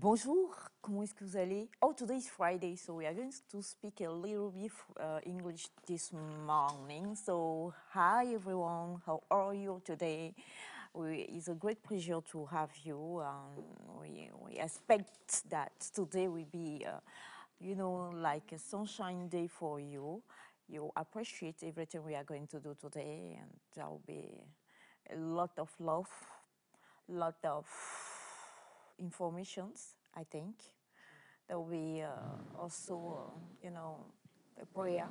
Bonjour, comment est-ce que vous allez? Oh, today is Friday, so we are going to speak a little bit English this morning. So, hi everyone, how are you today? It's a great pleasure to have you. We expect that today will be, like a sunshine day for you. You appreciate everything we are going to do today, and there will be a lot of love, lot of informations, I think. There will be also, a prayer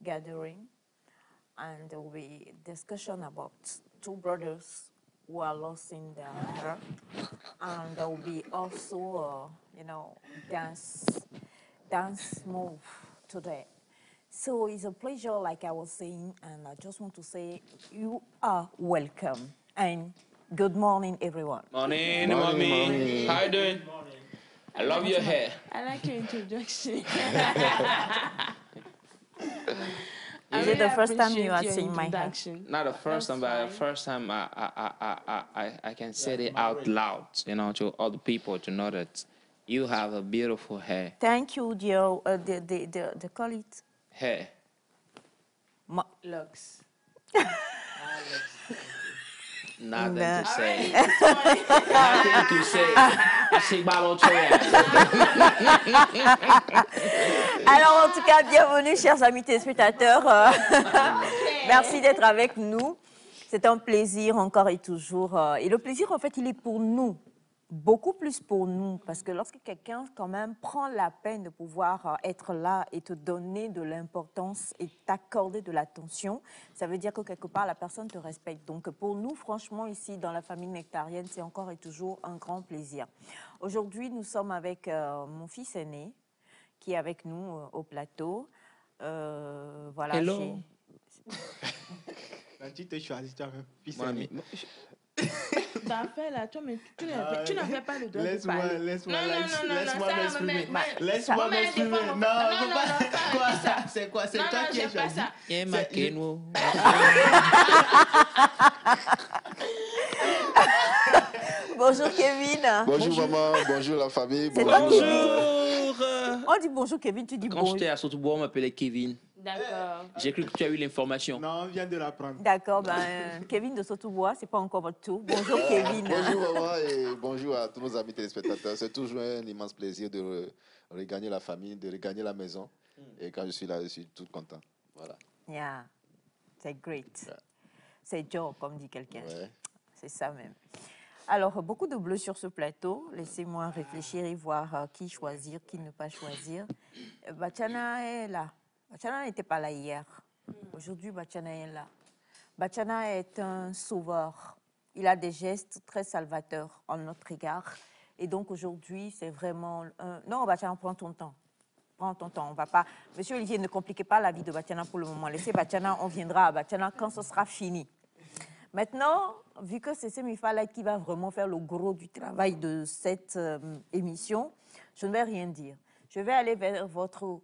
gathering, and there will be discussion about two brothers who are lost in their hair, and there will be also, dance move today. So it's a pleasure, like I was saying, and I just want to say you are welcome. And good morning, everyone. Morning, Morning, mommy. mommy. How you doing? I love your hair. I like your introduction. Is it the first time you are seeing my hair? Not the first time, but the first time I can say it out loud, to all the people to know that you have a beautiful hair. Thank you, dear. The call it Hair. Looks. Nothing Nah. to say. Nothing to say. C'est ballon de Alors, en tout cas, bienvenue, chers amis téléspectateurs. Merci d'être avec nous. C'est un plaisir encore et toujours. Et le plaisir, en fait, il est pour nous. Beaucoup plus pour nous. Parce que lorsque quelqu'un, quand même, prend la peine de pouvoir être là et te donner de l'importance et t'accorder de l'attention, ça veut dire que quelque part, la personne te respecte. Donc, pour nous, franchement, ici, dans la famille nectarienne, c'est encore et toujours un grand plaisir. Aujourd'hui, nous sommes avec mon fils aîné, qui est avec nous au plateau. Voilà. Hello. Tu t'es choisi toi-même. Mamie. T'as fait là, toi, mais tu n'avais pas le droit de Laisse-moi parler. m'exprimer. Ça, Laisse-moi mais m'exprimer. c'est pas- Non, non, pas. non, Quoi pas ça. C'est quoi? C'est Non, toi non, qui as j'aime pas choisi. ça. Yeah, ma Kenwo. Bonjour Kevin. Bonjour maman, bonjour la famille, C'est bonjour. toi qui dis. Bonjour. On dit bonjour Kevin, tu dis Quand bonjour. j'étais à Sotobo, on m'appelait Kevin. D'accord. J'ai cru que tu as eu l'information. Non, on vient de l'apprendre. D'accord, Kevin de Sotoubois, c'est pas encore votre tour. Bonjour Kevin. Bonjour maman et bonjour à tous nos amis téléspectateurs. C'est toujours un immense plaisir de regagner la famille, de regagner la maison. Et quand je suis là, je suis tout content. Voilà. Yeah, c'est great. Yeah. C'est Joe, comme dit quelqu'un. Ouais. C'est ça même. Alors, beaucoup de bleus sur ce plateau. Laissez-moi réfléchir et voir qui choisir, qui ne pas choisir. Bachana est là. Bachana n'était pas là hier. Aujourd'hui, Bachana est là. Bachana est un sauveur. Il a des gestes très salvateurs en notre égard. Et donc, aujourd'hui, c'est vraiment... Non, Bachana, prends ton temps. Prends ton temps, on va pas... Monsieur Olivier, ne compliquez pas la vie de Bachana pour le moment. Laissez Bachana, on viendra à Bachana quand ce sera fini. Maintenant, vu que c'est Semifala qui va vraiment faire le gros du travail de cette émission, je ne vais rien dire. Je vais aller vers votre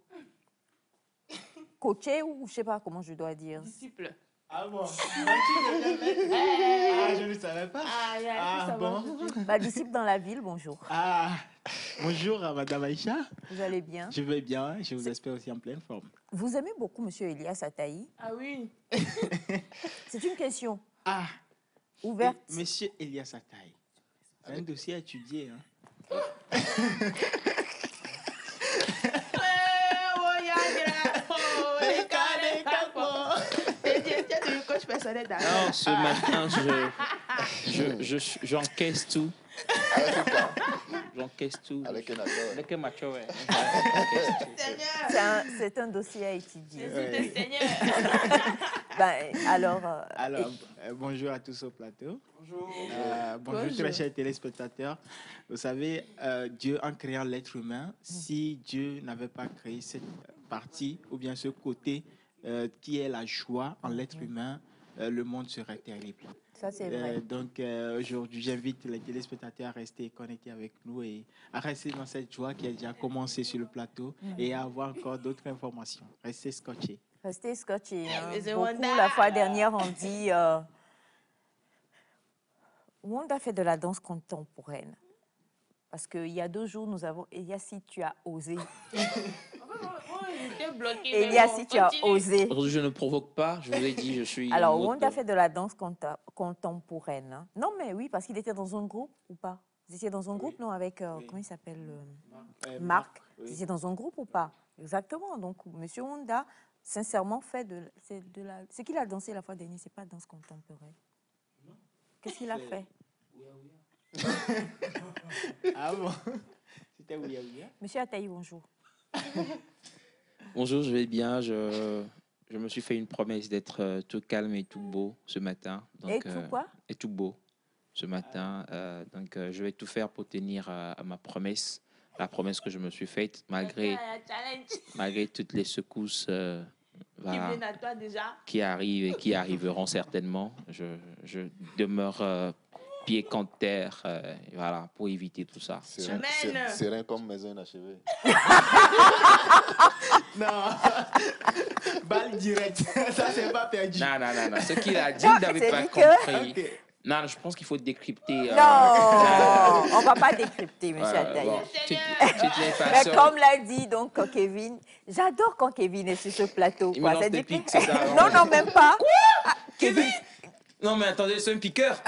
coaché ou je ne sais pas comment je dois dire. Disciple. Ah bon? Ah, je ne savais pas. Ah bon? Ma disciple dans la ville, bonjour. Ah, bonjour à Madame Aïcha. Vous allez bien? Je vais bien, je vous espère aussi en pleine forme. Vous aimez beaucoup Monsieur Elias Ataï? Ah oui. C'est une question Ah, ouverte. Monsieur Elias Ataï. C'est un dossier à étudier. Hein. Coach personnel d'accord. Non, ce matin, j'encaisse tout. J'encaisse tout. Avec un accord. Avec un macho, ouais. C'est un dossier à étudier. Jésus, Seigneur. Alors, Bonjour à tous au plateau. Bonjour. Bonjour très chers téléspectateurs. Vous savez, Dieu en créant l'être humain, si Dieu n'avait pas créé cette partie ou bien ce côté qui est la joie en l'être humain, le monde serait terrible. ça c'est vrai. Donc aujourd'hui, j'invite les téléspectateurs à rester connectés avec nous et à rester dans cette joie qui a déjà commencé sur le plateau et à avoir encore d'autres informations. Restez scotchés. Restez scotché. Mais c'est Beaucoup, Wanda. la fois dernière, on dit... Wanda fait de la danse contemporaine. Parce qu'il y a 2 jours, nous avons... Elias, si tu as osé. Elias, si tu as osé. Je ne provoque pas, je vous ai dit, je suis... Alors, Wanda fait de la danse contemporaine. Hein. Non, mais oui, parce qu'il était dans un groupe ou pas? Vous étiez dans un groupe, non, avec... comment il s'appelle Marc. Oui. Vous étiez dans un groupe ou pas? Exactement. Donc, M. Wanda, sincèrement, fait de la... Ce qu'il a dansé la fois dernière, ce n'est pas danse contemporaine. Qu'est-ce qu'il a fait? Ah bon? C'était Ouya Ouya? Monsieur Ataï, bonjour. Bonjour, je vais bien. Je me suis fait une promesse d'être tout calme et tout beau ce matin. Donc, Et tout quoi? Et tout beau ce matin. Donc, je vais tout faire pour tenir à ma promesse, la promesse que je me suis faite, malgré toutes les secousses voilà, Qui viennent à toi déjà? qui arrivent et qui arriveront certainement. Je demeure pied contre terre, voilà, pour éviter tout ça. C'est rien comme maison inachevée. Non. Balle directe. Ça, c'est pas perdu. Non. Ce qu'il a dit, vous n'avez pas compris. Ok. Non, je pense qu'il faut décrypter. Non, on ne va pas décrypter, monsieur Ataï. Toutes les Mais façons. comme l'a dit donc Kevin, j'adore quand Kevin est sur ce plateau. Il Quoi. me lance C'est des dit que- pics, c'est ça. Non, même pas. Kevin. Non, mais attendez, c'est un piqueur.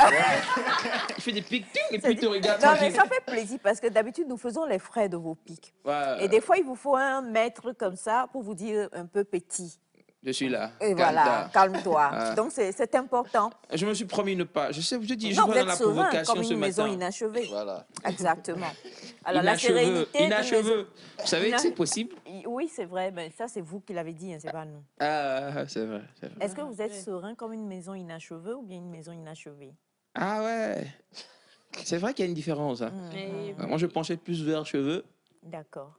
Il fait des pics et C'est puis dit- tu regardes. Non, mais ça fait plaisir parce que d'habitude, nous faisons les frais de vos pics. Ouais, Et des fois, il vous faut un maître comme ça pour vous dire un peu petit. je suis là. Et voilà, calme-toi. Ah. Donc, c'est important. Je me suis promis ne pas. Je sais, je dis, je Non, vois vous dans la êtes serein provocation comme ce une maison matin. inachevée. Voilà. Exactement. Alors, la Inacheveux, sérénité... d'une inacheveux. Vous savez que Ina- c'est possible? maison- Oui, c'est vrai, mais ça, c'est vous qui l'avez dit, hein, c'est pas nous. Ah, c'est vrai, c'est vrai. Est-ce que vous êtes serein comme une maison inachevée ou bien une maison inachevée? Ah ouais. C'est vrai qu'il y a une différence. Hein. Mais Moi, je penchais plus vers cheveux. D'accord.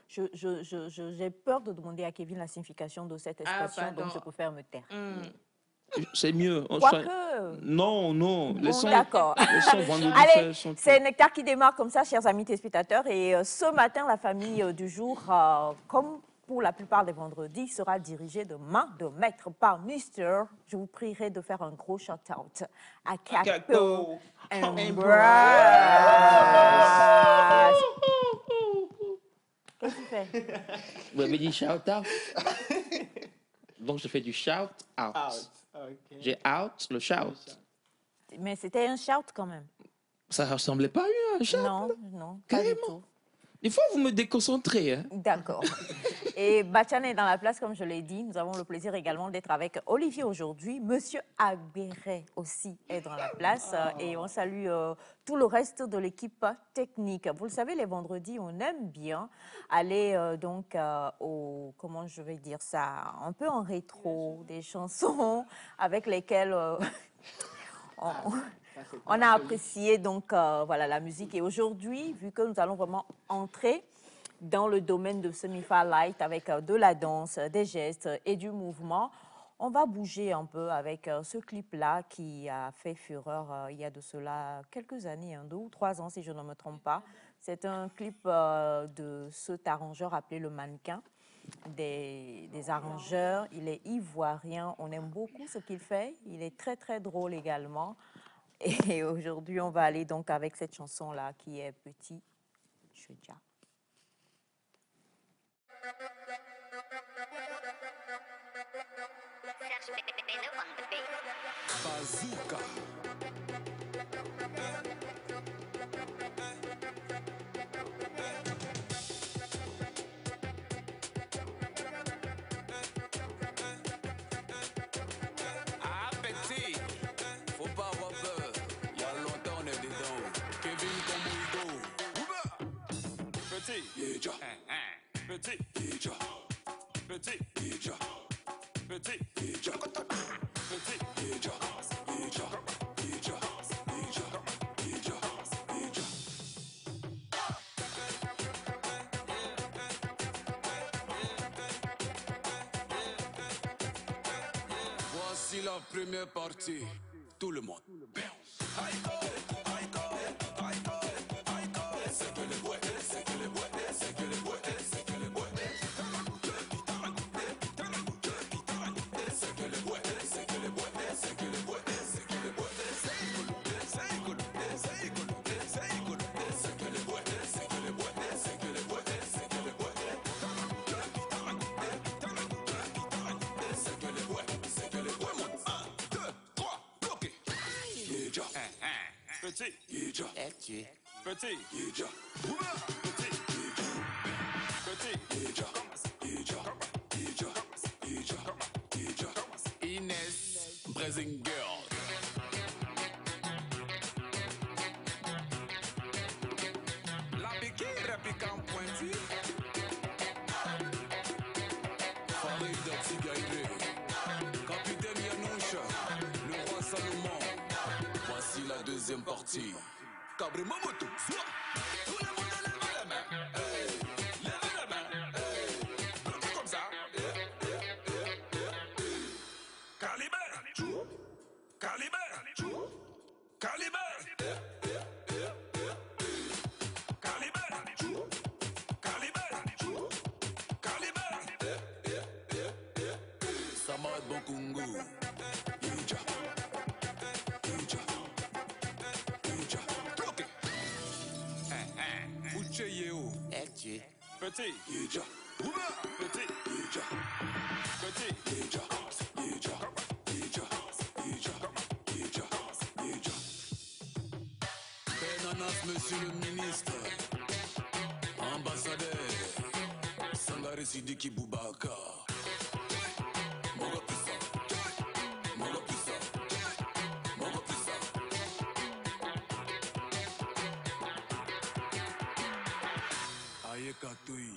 J'ai peur de demander à Kevin la signification de cette expression, pardon. donc je préfère me taire. C'est mieux. Quoique... Non. Bon, Laissons d'accord. vendredi Allez, faire son c'est Nectar qui démarre comme ça, chers amis téléspectateurs. Et ce matin, la famille du jour, comme pour la plupart des vendredis, sera dirigée de main de maître par Mister. Je vous prierai de faire un gros shout-out à Capo Embrace. Qu'est-ce que tu fais? Vous avez dit shout out. Donc je fais du shout out. Out. Ok. J'ai out le shout. Mais c'était un shout quand même. Ça ressemblait pas à un shout. Non, pas du Carrément. tout. Des fois vous me déconcentrez. Hein. D'accord. Et Bachane est dans la place, comme je l'ai dit. Nous avons le plaisir également d'être avec Olivier aujourd'hui. Monsieur Agberet aussi est dans la place. Et on salue tout le reste de l'équipe technique. Vous le savez, les vendredis, on aime bien aller donc au... Comment je vais dire ça? Un peu en rétro, des chansons avec lesquelles... On a apprécié donc voilà, la musique. Et aujourd'hui, vu que nous allons vraiment entrer dans le domaine de Semi-Far Light avec de la danse, des gestes et du mouvement, on va bouger un peu avec ce clip-là qui a fait fureur il y a de cela quelques années, 2 ou 3 ans si je ne me trompe pas. C'est un clip de cet arrangeur appelé Le Mannequin. Des arrangeurs, il est ivoirien, on aime beaucoup ce qu'il fait, il est très très drôle également. Et aujourd'hui, on va aller donc avec cette chanson-là qui est Petit Chouja. Bazooka. Ah, petit, faut pas avoir peur. Il y a longtemps on est dedans. Kevin comme Ouigo. Petit, Yeja. Petit, Yeja. Petit, Yeja. Petit, Yeja. Petit, Yeja. Yeja. Yeja. Yeja. Yeja. Yeja. Voici la première partie. Tout le monde. Petit, Yija. Petit, Yija. Petit, Yija. Yija. Inès, Brazing Girl. La piquère pique en pointu. Farid Tigaire. Capitaine Yanoucha. Le roi Salomon. Voici la deuxième partie. Cabri Momoto. Soit. Tout le monde lève la main. Hey. Lève la main. Hey. Comme ça. Calibre. Calibre. Calibre. Samad Bokungu. Yija. Yija. Yija. Ok. Uche Yeo. Petit. Yija. Petit. Yija. Petit. Yija. Yija. Yija. Yija. Yija. Yija. Benanas, monsieur le ministre. Ambassadeur. Sangare Sidiki Boubacar. Ayekatui.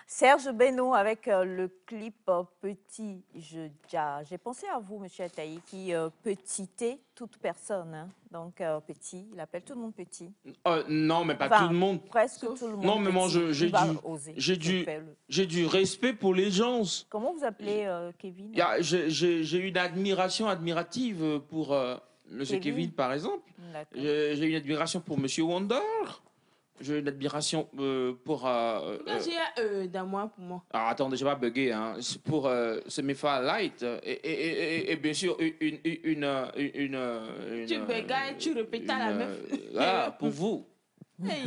Serge Beno avec le clip Petit Je Ja. J'ai pensé à vous, monsieur Ataï, qui petitait toute personne. Hein. Donc, petit, il appelle tout le monde petit. Non, mais pas Enfin, tout le monde. Presque tout le monde. Non, mais moi, petit. j'ai du respect pour les gens. Comment vous appelez Kevin? J'ai une admirative pour monsieur Kevin, par exemple. J'ai une admiration pour monsieur Wonder. J'ai une admiration pour... J'ai d'un mois pour moi. Alors, attendez, je vais pas bugger. Hein. C'est pour Semifa Light. Et bien sûr, une tu bégayes, tu répètes à la meuf. Voilà, pour vous. Hey.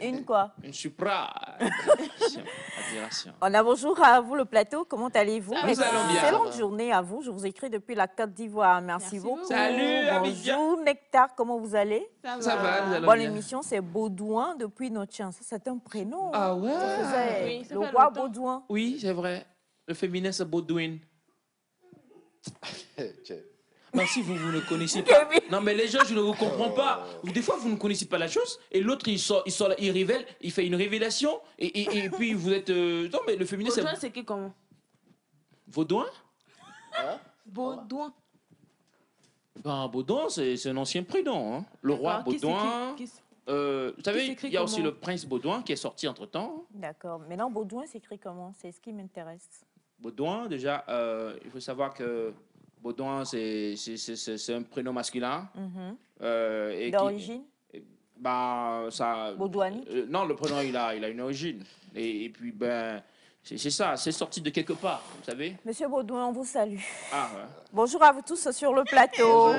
Une quoi? Une supra. Admiration. On a bonjour à vous le plateau, comment allez-vous? Nous allons bien. Excellente journée à vous, je vous écris depuis la Côte d'Ivoire, merci beaucoup. Salut Abidjan. Bonjour Nectar, comment vous allez? Ça va, nous allons Bonne bien. émission, c'est Baudouin depuis notre chance, c'est un prénom. Ah ouais? Oui, ça le fait roi longtemps. Baudouin. Oui, c'est vrai. Le féminin, c'est Baudouin. Tiens. Non, si vous ne connaissez pas. Kevin. Non, mais les gens, je ne vous comprends pas. Des fois, vous ne connaissez pas la chose, et l'autre, il révèle, il fait une révélation, et puis vous êtes. Non, mais le féminin, c'est. Baudouin, c'est qui comment? Vaudouin? Baudouin. Ben, Baudouin, c'est un ancien prénom. Hein. Le roi D'accord, qui c'est Baudouin. qui Vous savez, s'écrit il y a aussi comment? le prince Baudouin qui est sorti entre-temps. D'accord, maintenant Baudouin s'écrit comment? C'est ce qui m'intéresse. Baudouin, déjà, il faut savoir que Baudouin, c'est un prénom masculin. Et qui- D'origine? Bah, ça. Baudouani? Non, le prénom, il a une origine. Et puis, ben, c'est ça, c'est sorti de quelque part, vous savez. Monsieur Baudouin, on vous salue. Ah, ouais. Bonjour à vous tous sur le plateau.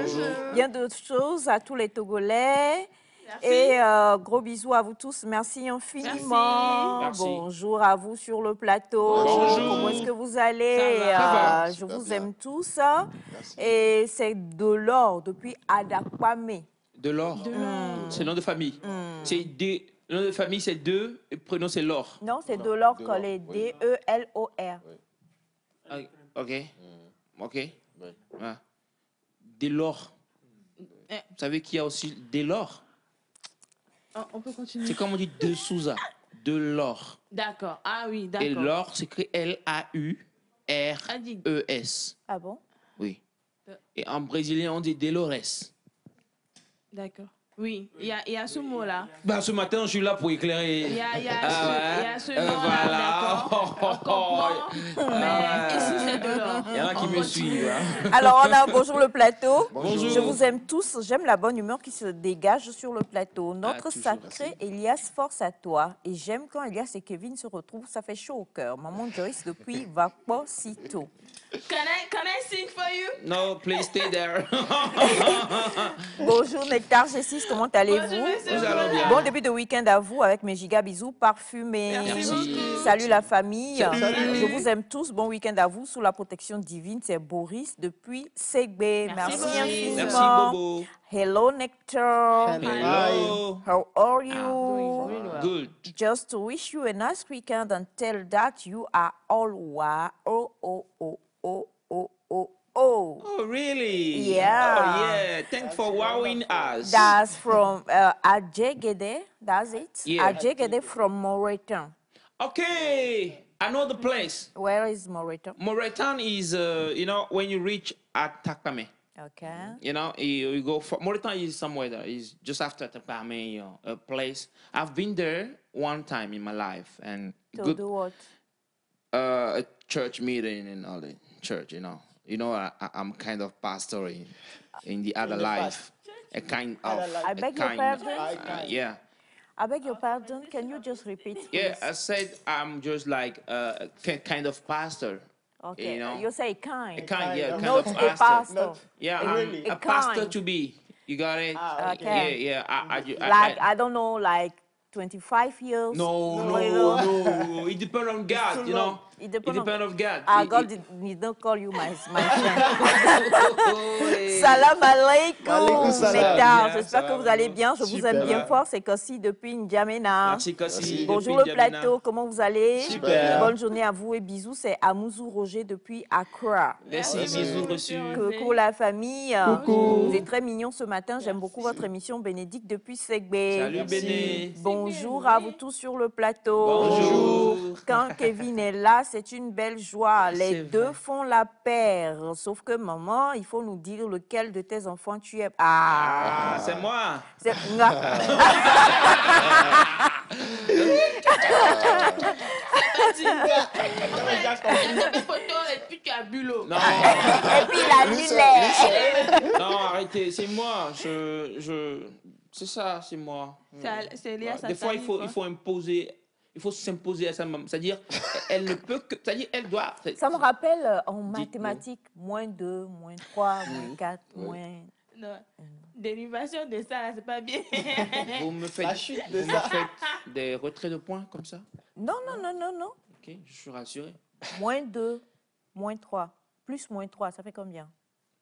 Bien d'autres choses à tous les Togolais. Merci. Et gros bisous à vous tous. Merci infiniment. Merci. Bonjour à vous sur le plateau. Bonjour. Comment est-ce que vous allez? Ça va. Je Super vous bien. aime tous. Merci. Et c'est Delors depuis Adakwame. Delors. C'est le nom de famille. Le nom de famille, c'est deux, et le prénom, c'est Laure. Non, c'est Non, Delors Delors, collé. oui. D-E-L-O-R. Ah, ok. Ok. Oui. Ouais. Delors. Eh. Vous savez qu'il y a aussi Delors? On peut continuer. C'est comme on dit de Souza. Delors. D'accord. Ah oui, Et d'accord. l'or, c'est écrit L-A-U-R-E-S. Ah bon? Oui. Et en brésilien, on dit Delores. D'accord. Oui, il y a ce mot-là. Ben, ce matin, je suis là pour éclairer. Il y a ouais. ce nom-là, Voilà. d'accord. On comprend. Mais ici, c'est de l'or. Il y en a qui me suivent. Hein. Alors, on a bonjour le plateau. Bonjour. Je vous aime tous. J'aime la bonne humeur qui se dégage sur le plateau. Notre toujours, sacré Elias, force à toi. Et j'aime quand Elias et Kevin se retrouvent. Ça fait chaud au cœur. Maman Joyce depuis Vapo Sito. Can I sing for No, please stay there. Bonjour Nectar G6, comment allez-vous? Nous allons bien. Bon début de week-end à vous avec mes giga bisous parfumés. Merci. Salut la famille. Salut. Je vous aime tous. Bon week-end à vous sous la protection divine. C'est Boris depuis Segbe. Merci infiniment. Merci Bobo. Hello Nectar. Hello. How are you? Good. Just to wish you a nice weekend and tell that you are all Oh, really? Yeah. Oh, yeah. Thanks for wowing us. That's from Ajegede. That's it. Yeah. Ajegede from Moreton. Okay. I know the place. Where is Moreton? Moreton is, when you reach at Takame. Okay. You go for Moreton is somewhere there. It's just after Takame, a place. I've been there one time in my life, and To do what? a church meeting and all the church. I'm kind of pastor in the other life. A kind of. I beg your pardon? Yeah. I beg your pardon. Can you just repeat, please? Yeah, I said I'm just like a kind of pastor. Okay. You know? You say kind. A kind, yeah, kind Not of a pastor. Yeah, A- I'm a a pastor kind. to be. You got it? Okay. Yeah. I don't know, like 25 years. No. It depends on God, you know. It depends on God. God did not call you my friend. Salam alaikum, salam. Nectar. Bien, J'espère ça que va, vous allez Bruno. bien. Je vous aime bien fort. C'est Kossi depuis N'Djamena. Merci, Kossi. Bonjour depuis le N'Djamena. plateau, comment vous allez? Super. Bonne journée à vous et bisous. C'est Amouzou Roger depuis Accra. Merci, bisous reçus. Coucou la famille. Coucou. Vous êtes très mignons ce matin. J'aime beaucoup votre émission. Bénédicte depuis Segbe. Salut, Béné. Bonjour à vous tous sur le plateau. Bonjour. Quand Kevin est là, c'est une belle joie. Les C'est deux vrai. font la paire. Sauf que maman, il faut nous dire lequel de tes enfants tu es. Ah, C'est moi. c'est- Des photos et puis tu as bu l'eau. Non, Et puis la lumière. non, arrêtez. C'est moi. C'est ça, c'est moi. C'est lié à sa Des fois, taille, quoi. il faut imposer. Il faut s'imposer à sa maman. C'est-à-dire, elle ne peut que. C'est-à-dire, elle doit. Ça me rappelle en Dites-nous. mathématiques, -2, -3, -4, moins... Non. Dérivation de ça, là, c'est pas bien. Vous me faites, La chute de vous me ça. faites des retraits de points comme ça? Non. Ok, je suis rassuré. -2, -3, plus -3, ça fait combien?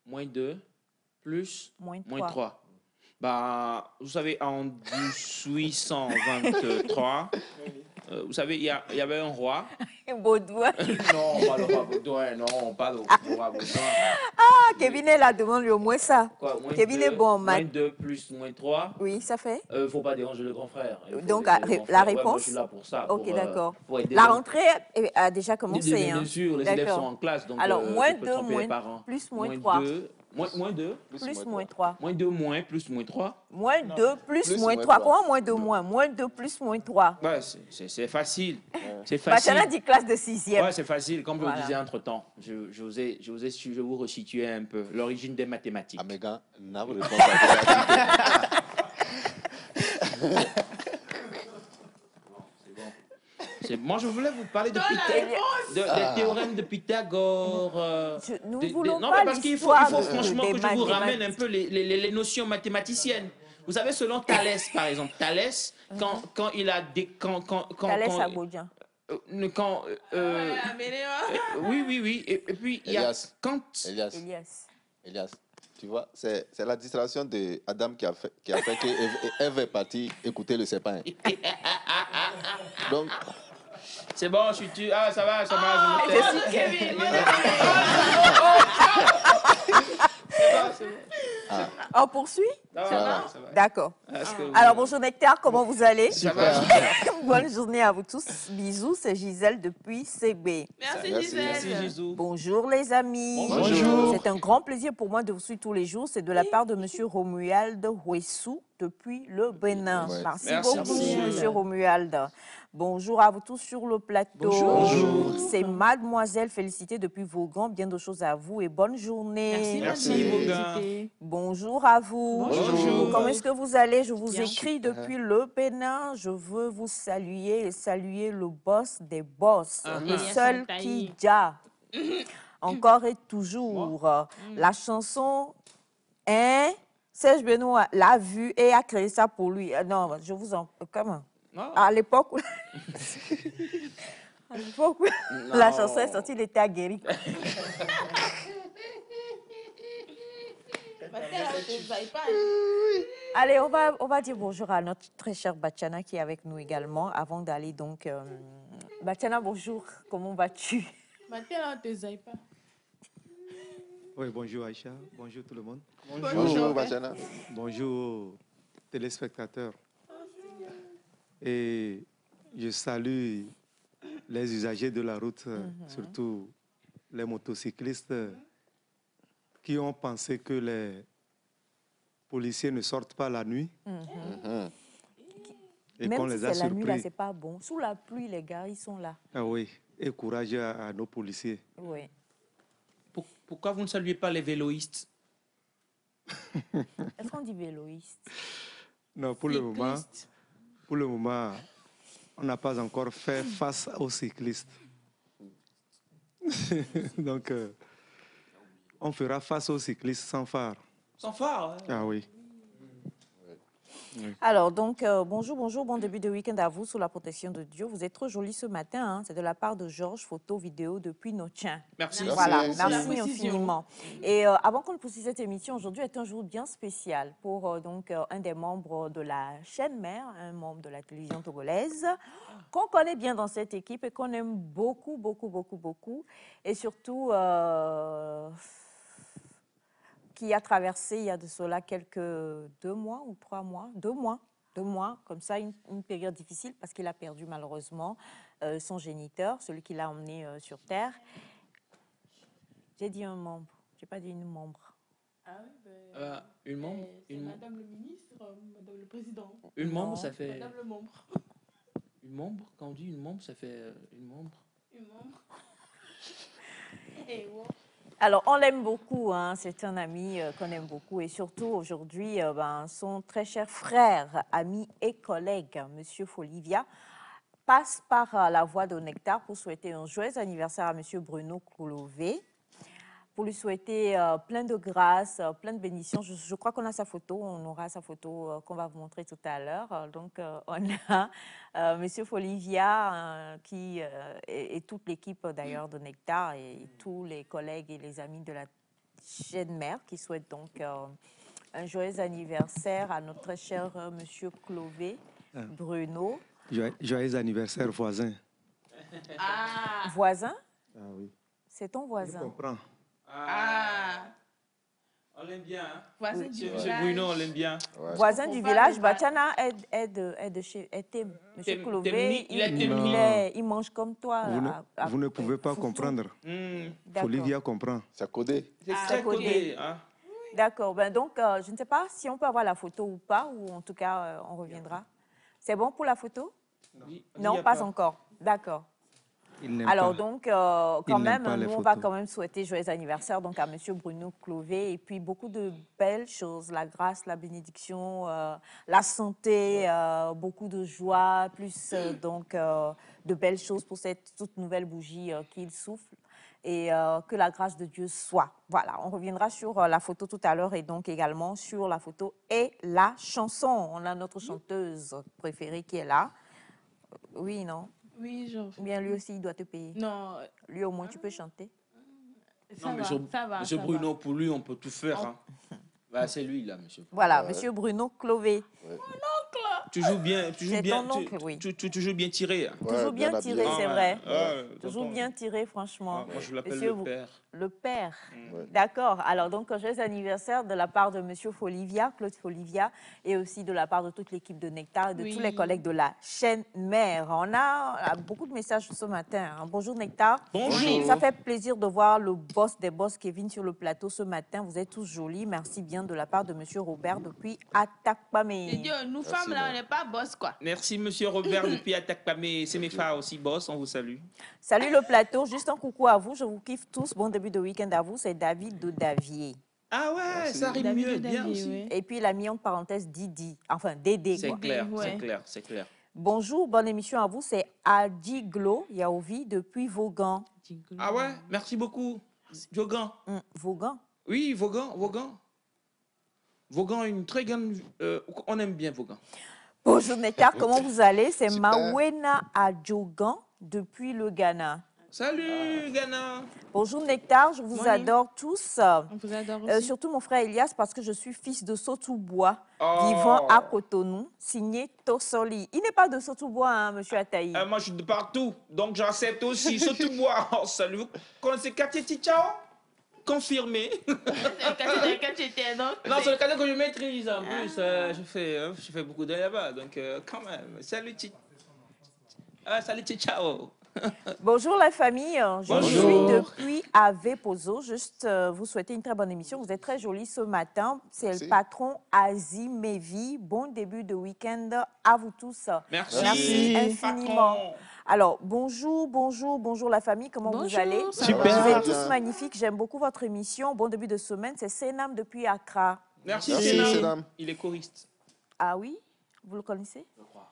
-2 plus -3. -3. Bah, vous savez, en 1823, vous savez, il y avait un roi. Baudouin. Non, pas le roi Baudouin, non, pas le roi Baudouin. Ah, Kevin est là, demande-lui au moins ça. Quoi, Kevin est bon en maths. -2 plus -3. Oui, ça fait. Faut pas déranger le grand frère. Il faut Donc, laisser le grand la frère. Ouais, moi, réponse? je suis là pour ça. Ok, pour, d'accord. pour aider La les- rentrée a déjà commencé. Bien Hein. sûr, les élèves D'accord. sont en classe. Donc, Alors, tu peux -2, tromper les parents. plus -3. -2. Plus -3. -2 moins plus -3. -2 plus Plus -3. -3. Comment -2 moins? -2 plus -3. Ouais, c'est facile. C'est Bah, facile. tu as dit classe de 6e. Ouais, c'est facile. Comme je Voilà. vous disais entre-temps, je vous resituer un peu l'origine des mathématiques. Améga, n'a pas réponse à Moi, je voulais vous parler de des théorèmes de Pythagore. Nous voulons non, pas mais parce qu'il faut l'histoire franchement des que je vous ramène un mathématiques. peu les notions mathématiciennes. Vous savez, selon Thalès, par exemple, Thalès, quand il a des... Thalès Abodjan. Oui. Et puis, il y a... Elias. Quand... Elias, tu vois, c'est la distraction de Adam qui a fait que Ève est partie écouter le serpent. Donc, C'est bon, je suis tu. Ah, ça va, je me tais. Kevin, On poursuit? Ça Ça va, va. ça va. D'accord. Est-ce que vous- Alors, bonjour Nectar, comment vous allez? Ça va. Bonne journée à vous tous. Bisous, c'est Gisèle depuis Segbe. Merci Merci, Gisèle. Merci, Jésus. Bonjour les amis. Bonjour. C'est un grand plaisir pour moi de vous suivre tous les jours. C'est de la part de Monsieur Romuald Huessou depuis le Bénin. Ouais. Merci Merci. beaucoup, Merci. Monsieur Romuald. Bonjour à vous tous sur le plateau. Bonjour. C'est Mademoiselle Félicité depuis Vaughan. Bien de choses à vous et bonne journée. Merci, Vaughan. Bonjour à vous. Bonjour. Comment est-ce que vous allez? Je vous Bien. écris depuis le Bénin. Je veux vous saluer et saluer le boss des boss, le Elias seul Santaï. qui ja. encore et toujours. La chanson, hein, Serge Benoît l'a vu et a créé ça pour lui. Non, je vous en... Comment? À l'époque où... à l'époque où la chanson est sortie, il était aguerri. Allez, on va dire bonjour à notre très chère Bachana qui est avec nous également avant d'aller donc... Bachana, bonjour, comment vas-tu? Maintenant, on te zaille pas. Oui, bonjour Aïcha, bonjour tout le monde. Bonjour, Bachana. Bonjour téléspectateurs. Et je salue les usagers de la route, surtout les motocyclistes qui ont pensé que les policiers ne sortent pas la nuit. Et qu'on Même si les a c'est la nuit, là, surpris. c'est pas bon. Sous la pluie, les gars, ils sont là. Ah oui, et courage à nos policiers. Oui. Pourquoi vous ne saluez pas les véloïstes? Est-ce qu'on dit véloïste? Non, pour le moment, on n'a pas encore fait face aux cyclistes. Donc, on fera face aux cyclistes sans phare. Sans phare. Ah oui. Alors, donc, bonjour, bonjour, bon début de week-end à vous sous la protection de Dieu. Vous êtes trop jolis ce matin, hein. C'est de la part de Georges, photo, vidéo depuis Notien. Merci. Voilà, Merci. merci infiniment. Et avant qu'on ne poursuive cette émission, aujourd'hui est un jour bien spécial pour donc un des membres de la chaîne mère, un membre de la télévision togolaise, qu'on connaît bien dans cette équipe et qu'on aime beaucoup, beaucoup, beaucoup, beaucoup. Et surtout... qui a traversé il y a de cela quelques 2 mois ou 3 mois, 2 mois, comme ça, une période difficile parce qu'il a perdu malheureusement son géniteur, celui qui l'a emmené sur Terre. J'ai dit un membre, je n'ai pas dit une membre. Ah oui, ben, Une membre Madame le ministre, Madame le président. Une membre, ça fait... Madame le membre. Une membre, quand on dit une membre, ça fait une membre. Une membre. Et ouais. Alors, on l'aime beaucoup, hein. C'est un ami qu'on aime beaucoup et surtout aujourd'hui, son très cher frère, ami et collègue, Monsieur Folivia, passe par la voie de Nectar pour souhaiter un joyeux anniversaire à Monsieur Bruno Koulové, pour lui souhaiter plein de grâce, plein de bénédictions. Je crois qu'on a sa photo, on aura sa photo qu'on va vous montrer tout à l'heure. Donc, on a Monsieur Folivia et toute l'équipe d'ailleurs de Nectar et tous les collègues et les amis de la chaîne mère qui souhaitent donc un joyeux anniversaire à notre très cher Monsieur Clové Bruno. Joyeux anniversaire, voisin. Ah. Voisin? Ah oui. C'est ton Je voisin. comprends. Ah. On l'aime bien, hein? Voisin du Monsieur village. Bruno, on l'aime bien. Ouais. Voisin Faut du pas village, le- Bachana est chez Etem. Monsieur Tem- Clové, Temni, il est Temni. il mange comme toi. Vous ne pouvez pas Foutou. comprendre. D'accord. Olivia comprend. C'est codé. C'est Ah, très codé. codé, hein? D'accord. Ben donc, je ne sais pas si on peut avoir la photo ou pas, ou en tout cas, on reviendra. C'est bon pour la photo? Oui, il y Non, a pas encore. D'accord. Il n'aime Alors pas. donc, Il quand n'aime même, pas les nous, on va photos. quand même souhaiter joyeux anniversaire donc, à Monsieur Bruno Clové et puis beaucoup de belles choses, la grâce, la bénédiction, la santé, beaucoup de joie, plus donc de belles choses pour cette toute nouvelle bougie qu'il souffle et que la grâce de Dieu soit. Voilà, on reviendra sur la photo tout à l'heure et donc également sur la photo et la chanson. On a notre chanteuse préférée qui est là. Oui, non? Oui, genre. Ou bien lui aussi, il doit te payer. Non, Lui, au moins, tu peux chanter. ça va, ça va. Monsieur ça Bruno, pour lui, on peut tout faire. Hein. Bah, c'est lui, là, monsieur. Voilà, Monsieur Bruno Clové. Tu joues bien, C'est ton oncle, oui. tu joues bien tiré. Hein. Ouais, Toujours bien habillé. tiré, c'est vrai. Toujours Toujours bien tiré, franchement. Moi, je l'appelle Monsieur le père. Le père. Ouais. D'accord. Alors, donc, joyeux anniversaire de la part de Monsieur Folivia, Claude Folivia, et aussi de la part de toute l'équipe de Nectar et de Oui. tous les collègues de la chaîne mère. On a beaucoup de messages ce matin. Hein. Bonjour Nectar. Bonjour. Ça fait plaisir de voir le boss des boss, Kevin, sur le plateau ce matin. Vous êtes tous jolis. Merci bien de la part de Monsieur Robert depuis Atakpame. C'est Dieu, nous femmes là, on n'est pas boss quoi. Merci, monsieur Robert, depuis Attaque Pamé. C'est mes frères aussi, boss, on vous salue. Salut le plateau, juste un coucou à vous, je vous kiffe tous. Bon début de week-end à vous, c'est David de Davier. Ah ouais, ça rime mieux, bien aussi. Et puis il a mis en parenthèse Didi, enfin Dédé C'est quoi. clair, ouais. c'est clair, c'est clair. Bonjour, bonne émission à vous, c'est Adi Glo Yaovi depuis Vaughan. Ah ouais, merci beaucoup. Vaughan. Vaughan. Oui, Vaughan. Vaughan, une très grande... on aime bien Vaughan. Bonjour Nectar, comment vous allez? C'est Super. Mawena Adjogan depuis le Ghana. Salut, Ghana. Bonjour Nectar, je vous Morning. adore tous. On vous adore aussi. Surtout mon frère Elias parce que je suis fils de Sotoubois, Oh. vivant à Cotonou, signé Tossoli. Il n'est pas de Sotoubois, hein, monsieur Ataï. Moi, je suis de partout, donc j'accepte aussi. Surtout moi. Oh, salut. Vous connaissez Katia Tichao? Confirmé. C'est le quartier, non? Non, c'est le cadeau que je maîtrise en plus. Je fais beaucoup de là-bas, donc quand même. Salut, salut, Tichao. Bonjour la famille, je Bonjour. suis depuis Ave Pozo. Juste vous souhaiter une très bonne émission. Vous êtes très jolie ce matin. C'est Merci. le patron Azimevi. Bon début de week-end à vous tous. Merci. Merci infiniment. Patron. Alors, bonjour la famille, comment vous Bonjour, allez? ça Super. Vous va. êtes tous magnifiques, j'aime beaucoup votre émission. Bon début de semaine, c'est Senam depuis Accra. Merci, Merci, Sénam. Sénam. Il est choriste. Ah oui? Vous le connaissez? Je crois.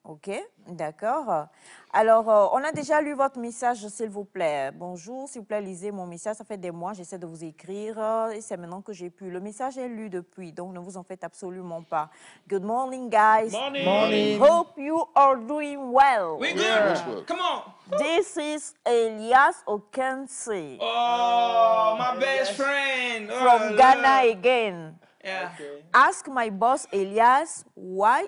Ok, d'accord. Alors, on a déjà lu votre message, s'il vous plaît. Bonjour, s'il vous plaît, lisez mon message. Ça fait des mois, j'essaie de vous écrire et c'est maintenant que j'ai pu. Le message est lu depuis, donc ne vous en faites absolument pas. Good morning, guys. Morning. Hope you are doing well. We good. Yeah. Come on. This is Elias Okense Oh, my best friend. Oh, from Ghana again. Yeah. Ask my boss Elias why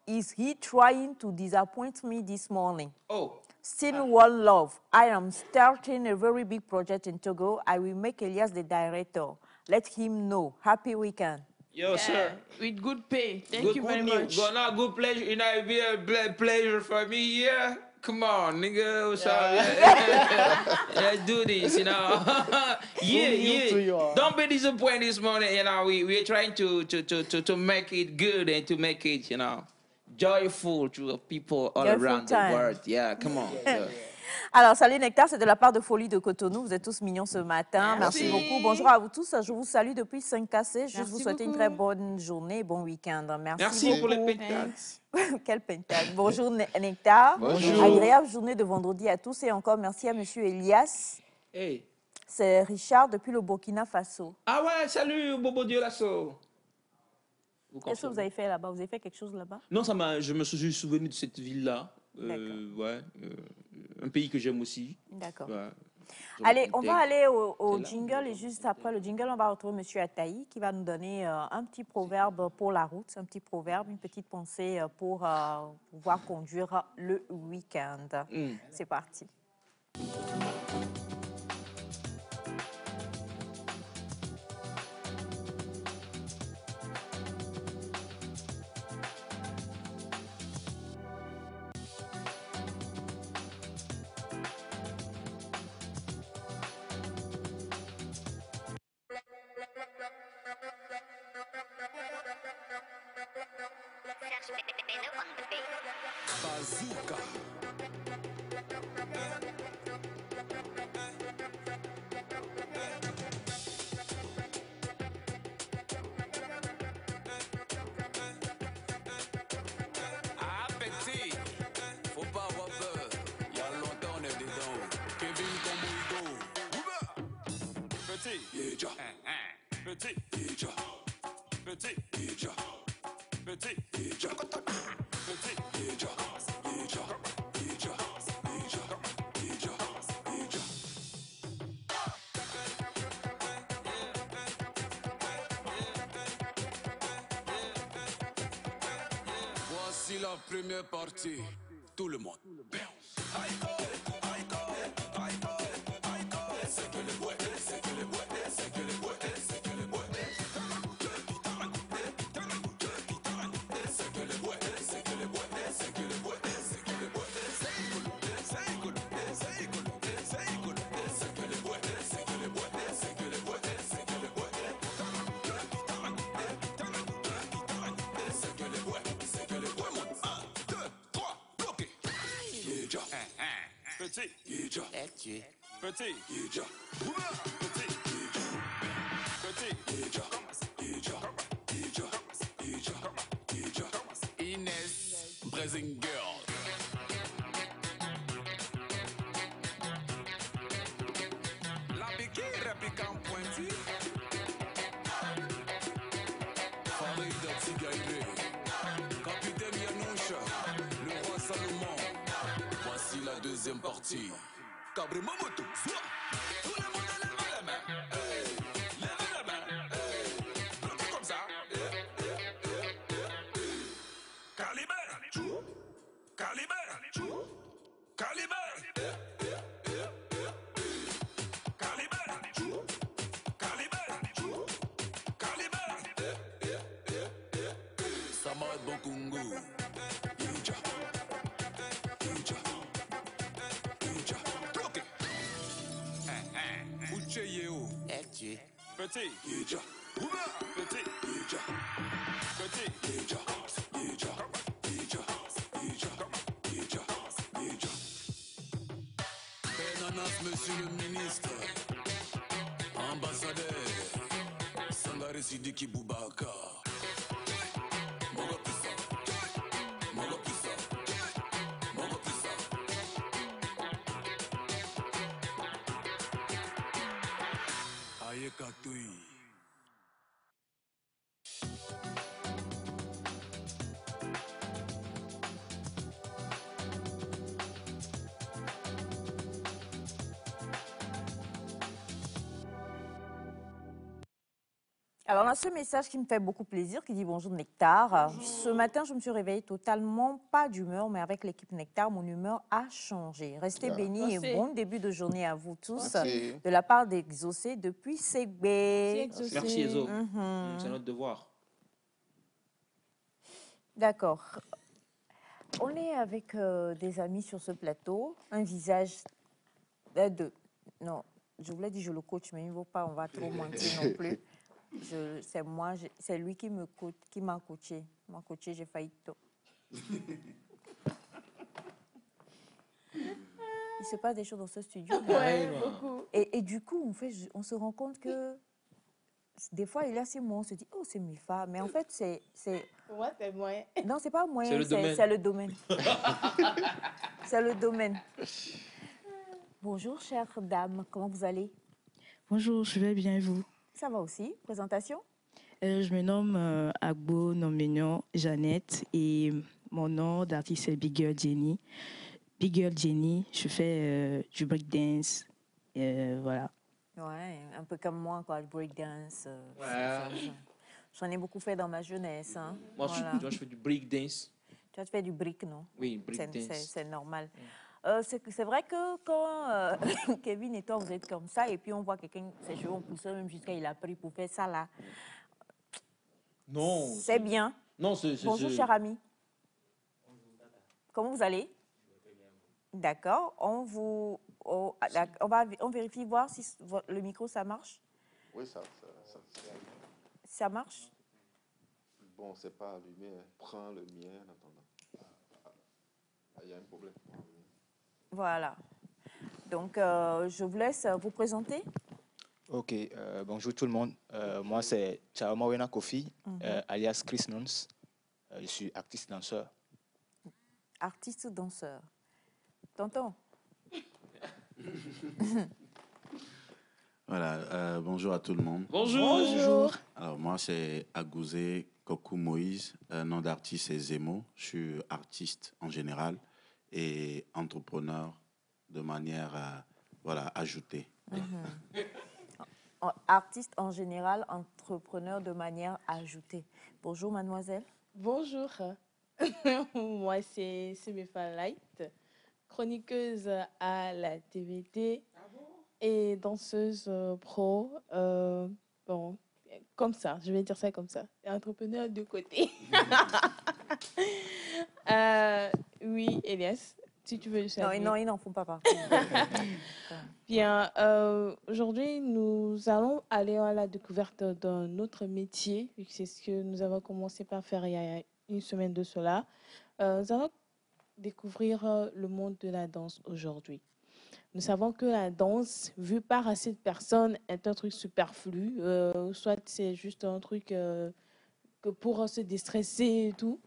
is he trying to disappoint me this morning. Oh. Still one love. I am starting a very big project in Togo. I will make Elias the director. Let him know. Happy weekend. Yo, sir. With good pay. Thank Good, you very good much. news. Not good pleasure. You know, it'd be a pleasure for me. Yeah. Come on, nigga. What's up? Yeah. Let's do this, you know. Yeah. Don't be disappointed this morning. You know, we're trying to make it good and to make it, you know, joyful to the people all Joyful around time. the world. Yeah, come on. So. Alors, salut Nectar, c'est de la part de Folie de Cotonou. Vous êtes tous mignons ce matin. Merci beaucoup. Bonjour à vous tous. Je vous salue depuis 5KC. Je Merci vous souhaite une beaucoup. très bonne journée, bon week-end. Merci Merci pour les beaucoup. pétales. Quel pentade. Bonjour Nectar. Bonjour. Agréable journée de vendredi à tous et encore merci à monsieur Elias. Hey. C'est Richard depuis le Burkina Faso. Ah ouais, salut, Bobo Dieu Lasso. Qu'est-ce que vous avez fait là-bas? Vous avez fait quelque chose là-bas? Non, je me suis souvenu de cette ville-là. Ouais, un pays que j'aime aussi. D'accord. Ouais. Allez, on va aller au C'est là. jingle et juste après le jingle, on va retrouver M. Ataï qui va nous donner un petit proverbe pour la route, un petit proverbe, une petite pensée pour pouvoir conduire le week-end. C'est parti. Bazooka. Appétit. Faut pas avoir peur. Il y a longtemps on est dedans. Kevin Combo Hugo. Petit. Yeja. Petit. Yeja. Petit. Yeja. Petit. Yeja. Petit. Yeja. Yeja. Yeja. Yeja. Yeja. Yeja. Voici la première partie. Tout le monde. Petit, Yeja. Petit, Yeja. Petit, Yeja. Petit, Yeja. Yeja. Yeja. Yeja. Yeja. Inès, Brazing Girl. La bikini. deuxième partie. Cabré Momoto, soit. Tout le monde lève la main. Hey. Lève la main. Hey. Bloquez comme ça. Calibre. Calibre. Calibre. Samad Bokungu. Ija. Ija. Ija. Bloqué. Uche Yeo. Petit. Ija. Petit. Ija. Petit. Ija. Ija. Ija. Ija. Ija. Ija. Benanas, monsieur le ministre. Ambassadeur. Sangare Sidiki Boubacar. Aye Katui. Alors, on a ce message qui me fait beaucoup plaisir, qui dit bonjour Nectar. Bonjour. Ce matin, je me suis réveillée totalement pas d'humeur, mais avec l'équipe Nectar, mon humeur a changé. Restez bénis et bon début de journée à vous tous. Merci. De la part d'Exaucé depuis Ségbé. Merci Ezo. C'est notre devoir. D'accord. On est avec des amis sur ce plateau. Un visage de... Non, je voulais dire je le coach, mais il ne vaut pas, on va trop mentir non plus. C'est moi, c'est lui qui m'a coaché. Il m'a coaché, j'ai failli tout. Il se passe des choses dans ce studio. Ouais, beaucoup. Et du coup, on se rend compte que des fois, il y a ces mots, on se dit, oh, c'est Mifa. Mais en fait, c'est... Ouais, c'est moi. Non, c'est pas moi, C'est le domaine. c'est le domaine. C'est le domaine. Bonjour, chère dame, comment vous allez? Bonjour, je vais bien et vous? Ça va aussi. Présentation? Je me nomme Agbo Nomignon Jeannette et mon nom d'artiste est Big Girl Jenny. Big Girl Jenny, je fais du breakdance, voilà. Ouais, un peu comme moi, quoi, le breakdance. Ouais. J'en ai beaucoup fait dans ma jeunesse. Hein. Moi, Voilà. je fais du breakdance. Tu as fait du break, non? Oui, breakdance. C'est normal. C'est vrai que quand Kevin et toi, vous êtes comme ça, et puis on voit quelqu'un, ses cheveux ont poussé même jusqu'à il a pris pour faire ça là. Non. C'est bien. Non, Bonjour, cher ami. Comment vous allez? D'accord. On vérifie voir si le micro, ça marche. Oui, Ça marche? Bon, c'est pas allumé. Prends le mien en attendant. Il y a un problème. Voilà. Donc, je vous laisse vous présenter. Ok, bonjour tout le monde. Moi, c'est Chaomawena Kofi, alias Chris Nons. Je suis artiste-danseur. Artiste-danseur. Tonton. Voilà, bonjour à tout le monde. Bonjour. Bonjour. Alors moi c'est Agouzé Kokou Moïse, nom d'artiste c'est Zemo. Je suis artiste en général et entrepreneur de manière ajoutée. Artiste en général, entrepreneur de manière ajoutée. Bonjour mademoiselle. Bonjour. Moi, c'est Mifa Light, chroniqueuse à la TVT et danseuse pro. Bon, comme ça, je vais dire ça comme ça. Et entrepreneur de côté. Oui, Elias, si tu veux le savoir. Non, ils n'en font pas partie. Bien, aujourd'hui, nous allons aller à la découverte d'un autre métier. C'est ce que nous avons commencé par faire il y a une semaine de cela. Nous allons découvrir le monde de la danse aujourd'hui. Nous savons que la danse, vue par assez de personnes, est un truc superflu. Soit c'est juste un truc que pour se déstresser et tout.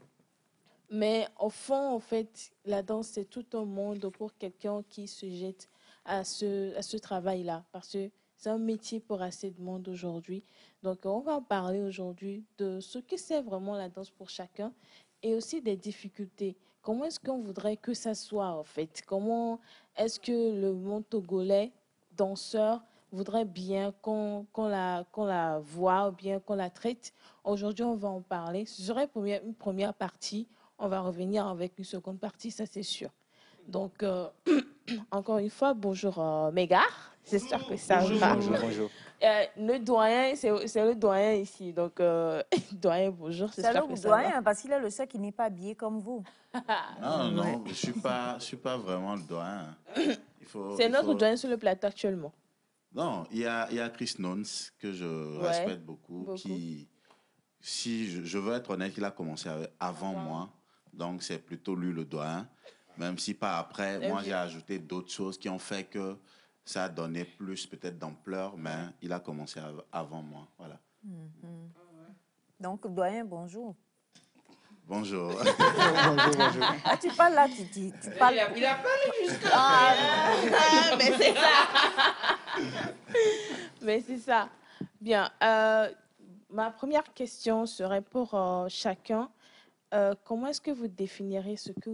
Mais au fond, en fait, la danse, c'est tout un monde pour quelqu'un qui se jette à ce travail-là. Parce que c'est un métier pour assez de monde aujourd'hui. Donc, on va parler aujourd'hui de ce que c'est vraiment la danse pour chacun et aussi des difficultés comment est-ce qu'on voudrait que ça soit, en fait? Comment est-ce que le monde togolais, danseur, voudrait bien qu'on la voit ou bien qu'on la traite? Aujourd'hui, on va en parler. Ce serait une première partie. On va revenir avec une seconde partie, ça c'est sûr. Donc, encore une fois, bonjour Mégare. J'espère que ça va. Bonjour. Le doyen, c'est le doyen ici. Donc, doyen, bonjour. C'est le doyen parce qu'il est le seul qui n'est pas habillé comme vous. Non, je suis pas vraiment le doyen. C'est notre doyen sur le plateau actuellement. Non, il y a Chris Nons que je respecte beaucoup. Qui, si je veux être honnête, il a commencé avant moi. Donc, c'est plutôt lui le doyen. Même si pas après, moi, j'ai ajouté d'autres choses qui ont fait que ça a donné plus peut-être d'ampleur, mais il a commencé avant moi. Voilà. Donc, doyen, bonjour. Bonjour. Bonjour. Ah, tu parles là, tu parles. Il a parlé juste Mais c'est ça. Mais c'est ça. Bien. Ma première question serait pour chacun. Comment est-ce que vous définirez ce que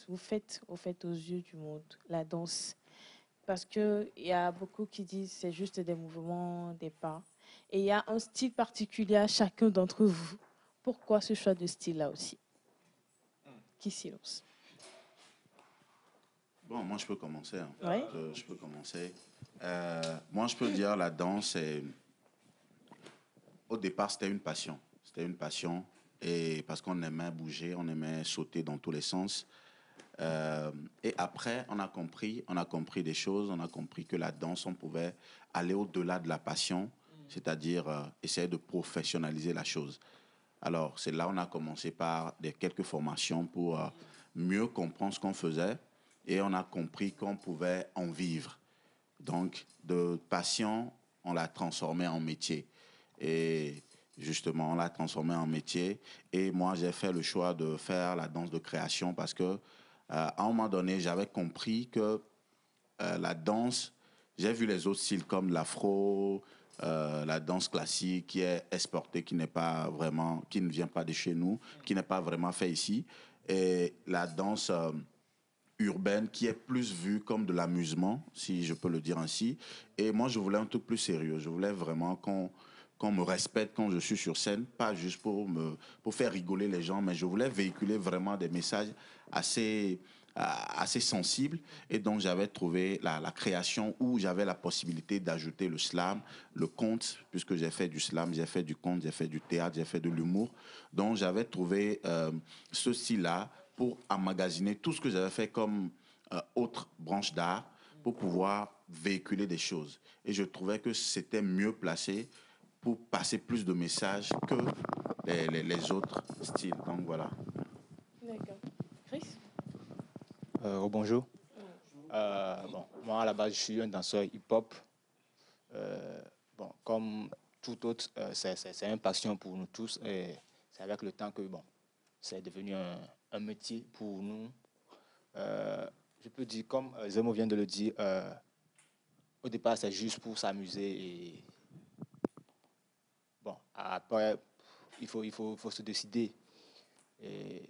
vous faites au fait aux yeux du monde, la danse? Parce qu'il y a beaucoup qui disent que c'est juste des mouvements, des pas. Et il y a un style particulier à chacun d'entre vous. Pourquoi ce choix de style-là aussi? Qui s'y lance? Bon, moi, je peux commencer. Hein. Oui. Je peux commencer. Moi, je peux dire la danse, au départ, c'était une passion. C'était une passion. Et parce qu'on aimait bouger, on aimait sauter dans tous les sens. Et après, on a compris des choses. On a compris que la danse, on pouvait aller au-delà de la passion, c'est-à-dire essayer de professionnaliser la chose. Alors, c'est là qu'on a commencé par quelques formations pour mieux comprendre ce qu'on faisait. Et on a compris qu'on pouvait en vivre. Donc, de passion, on l'a transformé en métier. Et justement, on l'a transformé en métier. Et moi, j'ai fait le choix de faire la danse de création parce que, à un moment donné, j'avais compris que la danse, j'ai vu les autres styles comme l'afro, la danse classique qui est exportée, qui ne vient pas de chez nous, qui n'est pas vraiment fait ici. Et la danse urbaine qui est plus vue comme de l'amusement, si je peux le dire ainsi. Et moi, je voulais un truc plus sérieux. Je voulais vraiment qu'on me respecte quand je suis sur scène, pas juste pour faire rigoler les gens, mais je voulais véhiculer vraiment des messages assez sensibles. Et donc, j'avais trouvé la création où j'avais la possibilité d'ajouter le slam, le conte, puisque j'ai fait du slam, j'ai fait du conte, j'ai fait du théâtre, j'ai fait de l'humour. Donc, j'avais trouvé ce style-là pour emmagasiner tout ce que j'avais fait comme autre branche d'art pour pouvoir véhiculer des choses. Et je trouvais que c'était mieux placé pour passer plus de messages que les autres styles. Donc voilà. D'accord. Chris? Bonjour. Bon, moi, à la base, je suis un danseur hip-hop. Bon, comme tout autre, c'est une passion pour nous tous. Et c'est avec le temps que c'est devenu un métier pour nous. Je peux dire, comme Zemo vient de le dire, au départ, c'est juste pour s'amuser. Et bon, après, il faut se décider. Et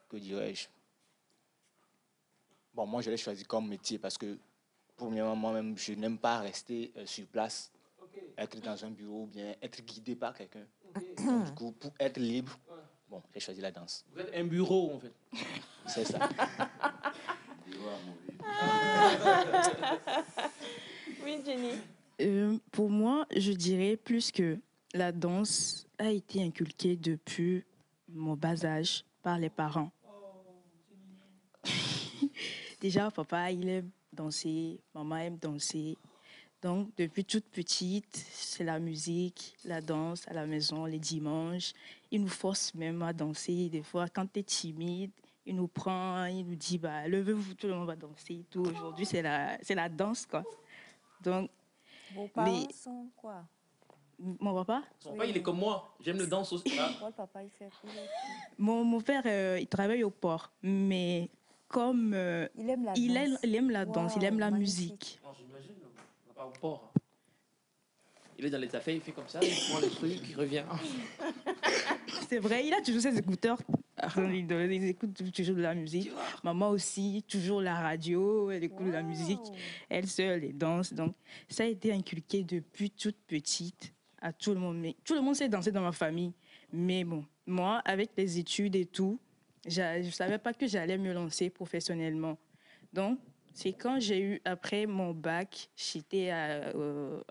que dirais-je? Bon, moi, je l'ai choisi comme métier parce que, premièrement, moi-même, je n'aime pas rester sur place, être dans un bureau ou bien être guidé par quelqu'un. Donc, du coup, pour être libre, bon, j'ai choisi la danse. Vous êtes un bureau, en fait. C'est ça. Oui, Jenny. Pour moi, je dirais plus que la danse a été inculquée depuis mon bas âge par les parents. Déjà, papa, il aime danser, maman aime danser. Donc, depuis toute petite, c'est la musique, la danse à la maison, les dimanches. Il nous force même à danser. Des fois, quand tu es timide, il nous prend, il nous dit, levez-vous, tout le monde va danser. Tout. Aujourd'hui, c'est la danse, quoi. Donc, vos parents sont quoi? Mon papa? Son papa, il est comme moi. J'aime le danse aussi. Quoi, papa, il fait? Mon père, il travaille au port, mais comme il aime la danse, il aime la musique. Non, j'imagine, on va pas au port. Il est dans les affaires, il fait comme ça, il prend les trucs, il revient. C'est vrai, il a toujours ses écouteurs Ils écoutent toujours de la musique. Maman aussi, toujours la radio, elle écoute de la musique. Elle seule, elle danse. Donc, ça a été inculqué depuis toute petite à tout le monde. Mais tout le monde sait danser dans ma famille. Mais bon, moi, avec les études et tout, je ne savais pas que j'allais me lancer professionnellement. Donc, c'est quand j'ai eu, après mon bac, j'étais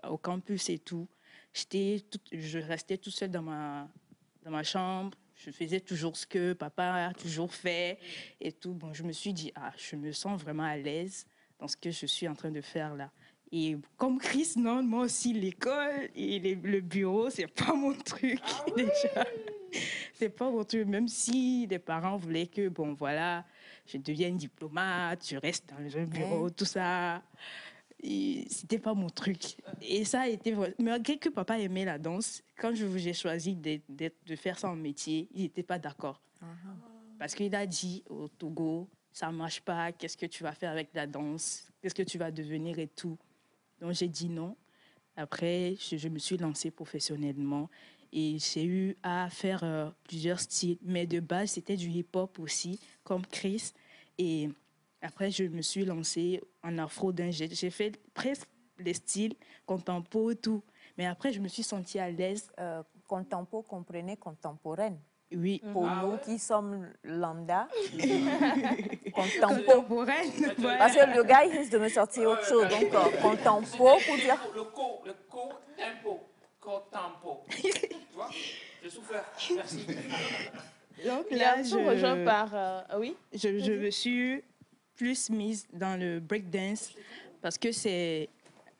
au campus et tout. Je restais toute seule dans ma chambre. Je faisais toujours ce que papa a toujours fait et tout. Bon, je me suis dit, je me sens vraiment à l'aise dans ce que je suis en train de faire là. Et comme Chris, non, moi aussi, l'école et le bureau, c'est pas mon truc déjà. C'est pas mon truc, même si les parents voulaient que, bon, voilà, je devienne diplomate, je reste dans un bureau, tout ça. C'était pas mon truc. Et ça a été vrai. Malgré que papa aimait la danse, quand j'ai choisi de faire ça en métier, il n'était pas d'accord. Parce qu'il a dit au Togo, ça marche pas, qu'est-ce que tu vas faire avec la danse? Qu'est-ce que tu vas devenir et tout? Donc j'ai dit non. Après, je me suis lancée professionnellement et j'ai eu à faire plusieurs styles. Mais de base, c'était du hip-hop aussi, comme Chris. Et après, je me suis lancée en afro-dance. J'ai fait presque les styles contempo et tout. Mais après, je me suis sentie à l'aise. Contempo, comprenez, contemporaine. Oui. Pour nous qui sommes lambda, contemporaine. Voilà. Parce que le gars, il risque de me sortir autre chose. Donc, contempo pour dire... Le co-tempo. Co-tempo. Tu vois? J'ai souffert. Merci. Donc là, je rejoins par... oui? Je me suis plus mise dans le breakdance parce que c'est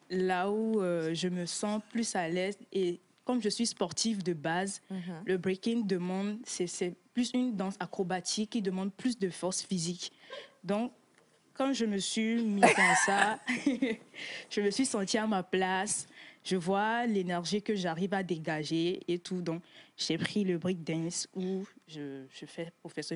là où je me sens plus à l'aise. Et comme je suis sportive de base, le breaking demande, c'est plus une danse acrobatique qui demande plus de force physique. Donc, quand je me suis mise dans ça, je me suis sentie à ma place. Je vois l'énergie que j'arrive à dégager et tout. Donc, j'ai pris le breakdance où je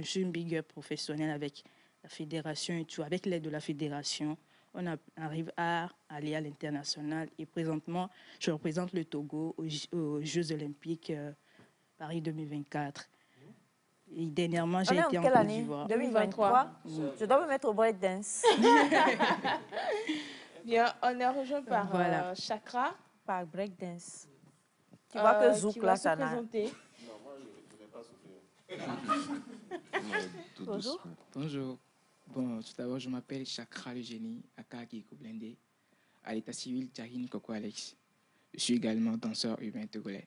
suis une big up professionnelle avec la fédération et tout. Avec l'aide de la fédération, on arrive à aller à l'international. Et présentement, je représente le Togo aux Jeux Olympiques Paris 2024. Et dernièrement, j'ai été en Côte d'Ivoire. 2023. Je dois me mettre au breakdance. Bien, on est rejoint par Chakra. Par breakdance. Tu vois que Zouk là, ça n'a... Non, moi, je ne vais pas souffrir. Bonjour. Bonjour. Bon, tout d'abord, je m'appelle Chakra le génie, aka Kiko Blindé, à l'état civil Tjahine Koko Alex. Je suis également danseur urbain togolais,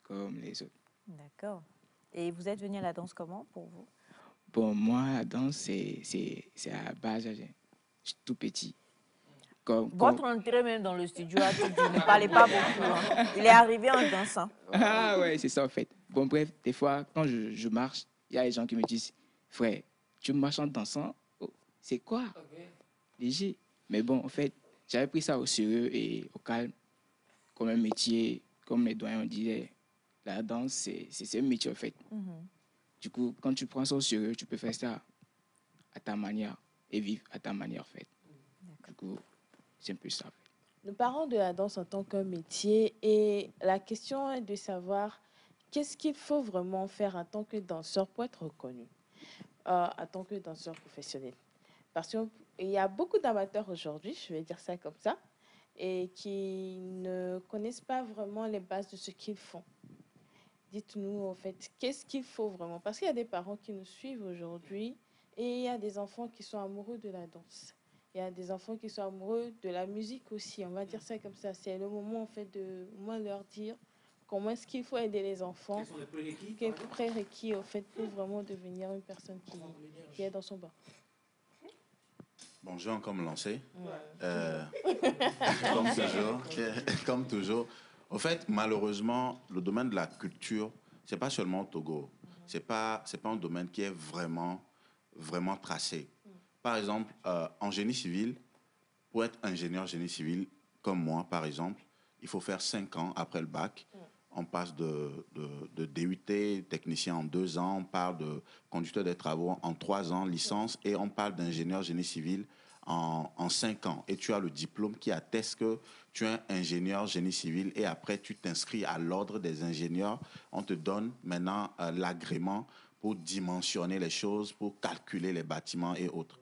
comme les autres. D'accord. Et vous êtes venu à la danse comment pour vous? Bon, moi, la danse, c'est à base, je suis tout petit. Votre entrée même dans le studio a tout dit, ne parlez pas beaucoup. Hein. Il est arrivé en dansant. Ah ouais, c'est ça en fait. Bon, bref, des fois, quand je marche, il y a des gens qui me disent, frère, tu marches en dansant? Oh, c'est quoi? Léger. Mais bon, en fait, j'avais pris ça au sérieux et au calme, comme un métier, comme les doyens disaient. La danse, c'est un métier en fait. Du coup, quand tu prends ça au sérieux, tu peux faire ça à ta manière et vivre à ta manière en fait. Du coup, c'est un peu ça. Nous parlons de la danse en tant que métier et la question est de savoir qu'est-ce qu'il faut vraiment faire en tant que danseur pour être reconnu, en tant que danseur professionnel. Parce qu'il y a beaucoup d'amateurs aujourd'hui, je vais dire ça comme ça, et qui ne connaissent pas vraiment les bases de ce qu'ils font. Dites-nous en fait, qu'est-ce qu'il faut vraiment? Parce qu'il y a des parents qui nous suivent aujourd'hui et il y a des enfants qui sont amoureux de la danse. Il y a des enfants qui sont amoureux de la musique aussi, on va dire ça comme ça. C'est le moment en fait de moi leur dire comment est-ce qu'il faut aider les enfants, quels prérequis en fait pour vraiment devenir une personne qui est dans son bain. Bon, je vais encore me lancer. Comme toujours. Au fait, malheureusement, le domaine de la culture, c'est pas seulement au Togo. C'est pas un domaine qui est vraiment tracé. Par exemple, en génie civil, pour être ingénieur génie civil, comme moi, par exemple, il faut faire 5 ans après le bac. On passe de DUT, technicien en 2 ans, on parle de conducteur des travaux en 3 ans, licence, et on parle d'ingénieur génie civil en 5 ans et tu as le diplôme qui atteste que tu es ingénieur génie civil et après tu t'inscris à l'ordre des ingénieurs, on te donne maintenant l'agrément pour dimensionner les choses, pour calculer les bâtiments et autres.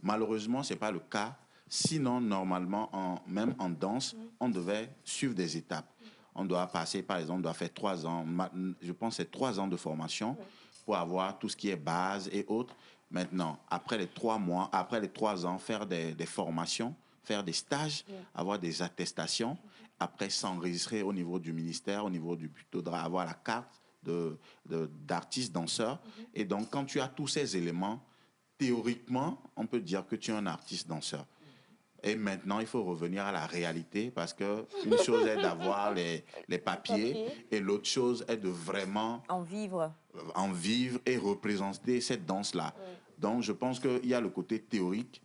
Malheureusement, ce n'est pas le cas. Sinon, normalement, même en danse, on devait suivre des étapes. On doit passer, par exemple, on doit faire 3 ans, je pense que c'est 3 ans de formation pour avoir tout ce qui est base et autres. Maintenant, après les 3 mois, après les 3 ans, faire des formations, faire des stages, avoir des attestations, après s'enregistrer au niveau du ministère, au niveau du faudra avoir la carte d'artiste danseur. Et donc, quand tu as tous ces éléments, théoriquement, on peut dire que tu es un artiste danseur. Et maintenant, il faut revenir à la réalité parce qu'une chose est d'avoir les papiers et l'autre chose est de vraiment en vivre et représenter cette danse-là. Donc, je pense qu'il y a le côté théorique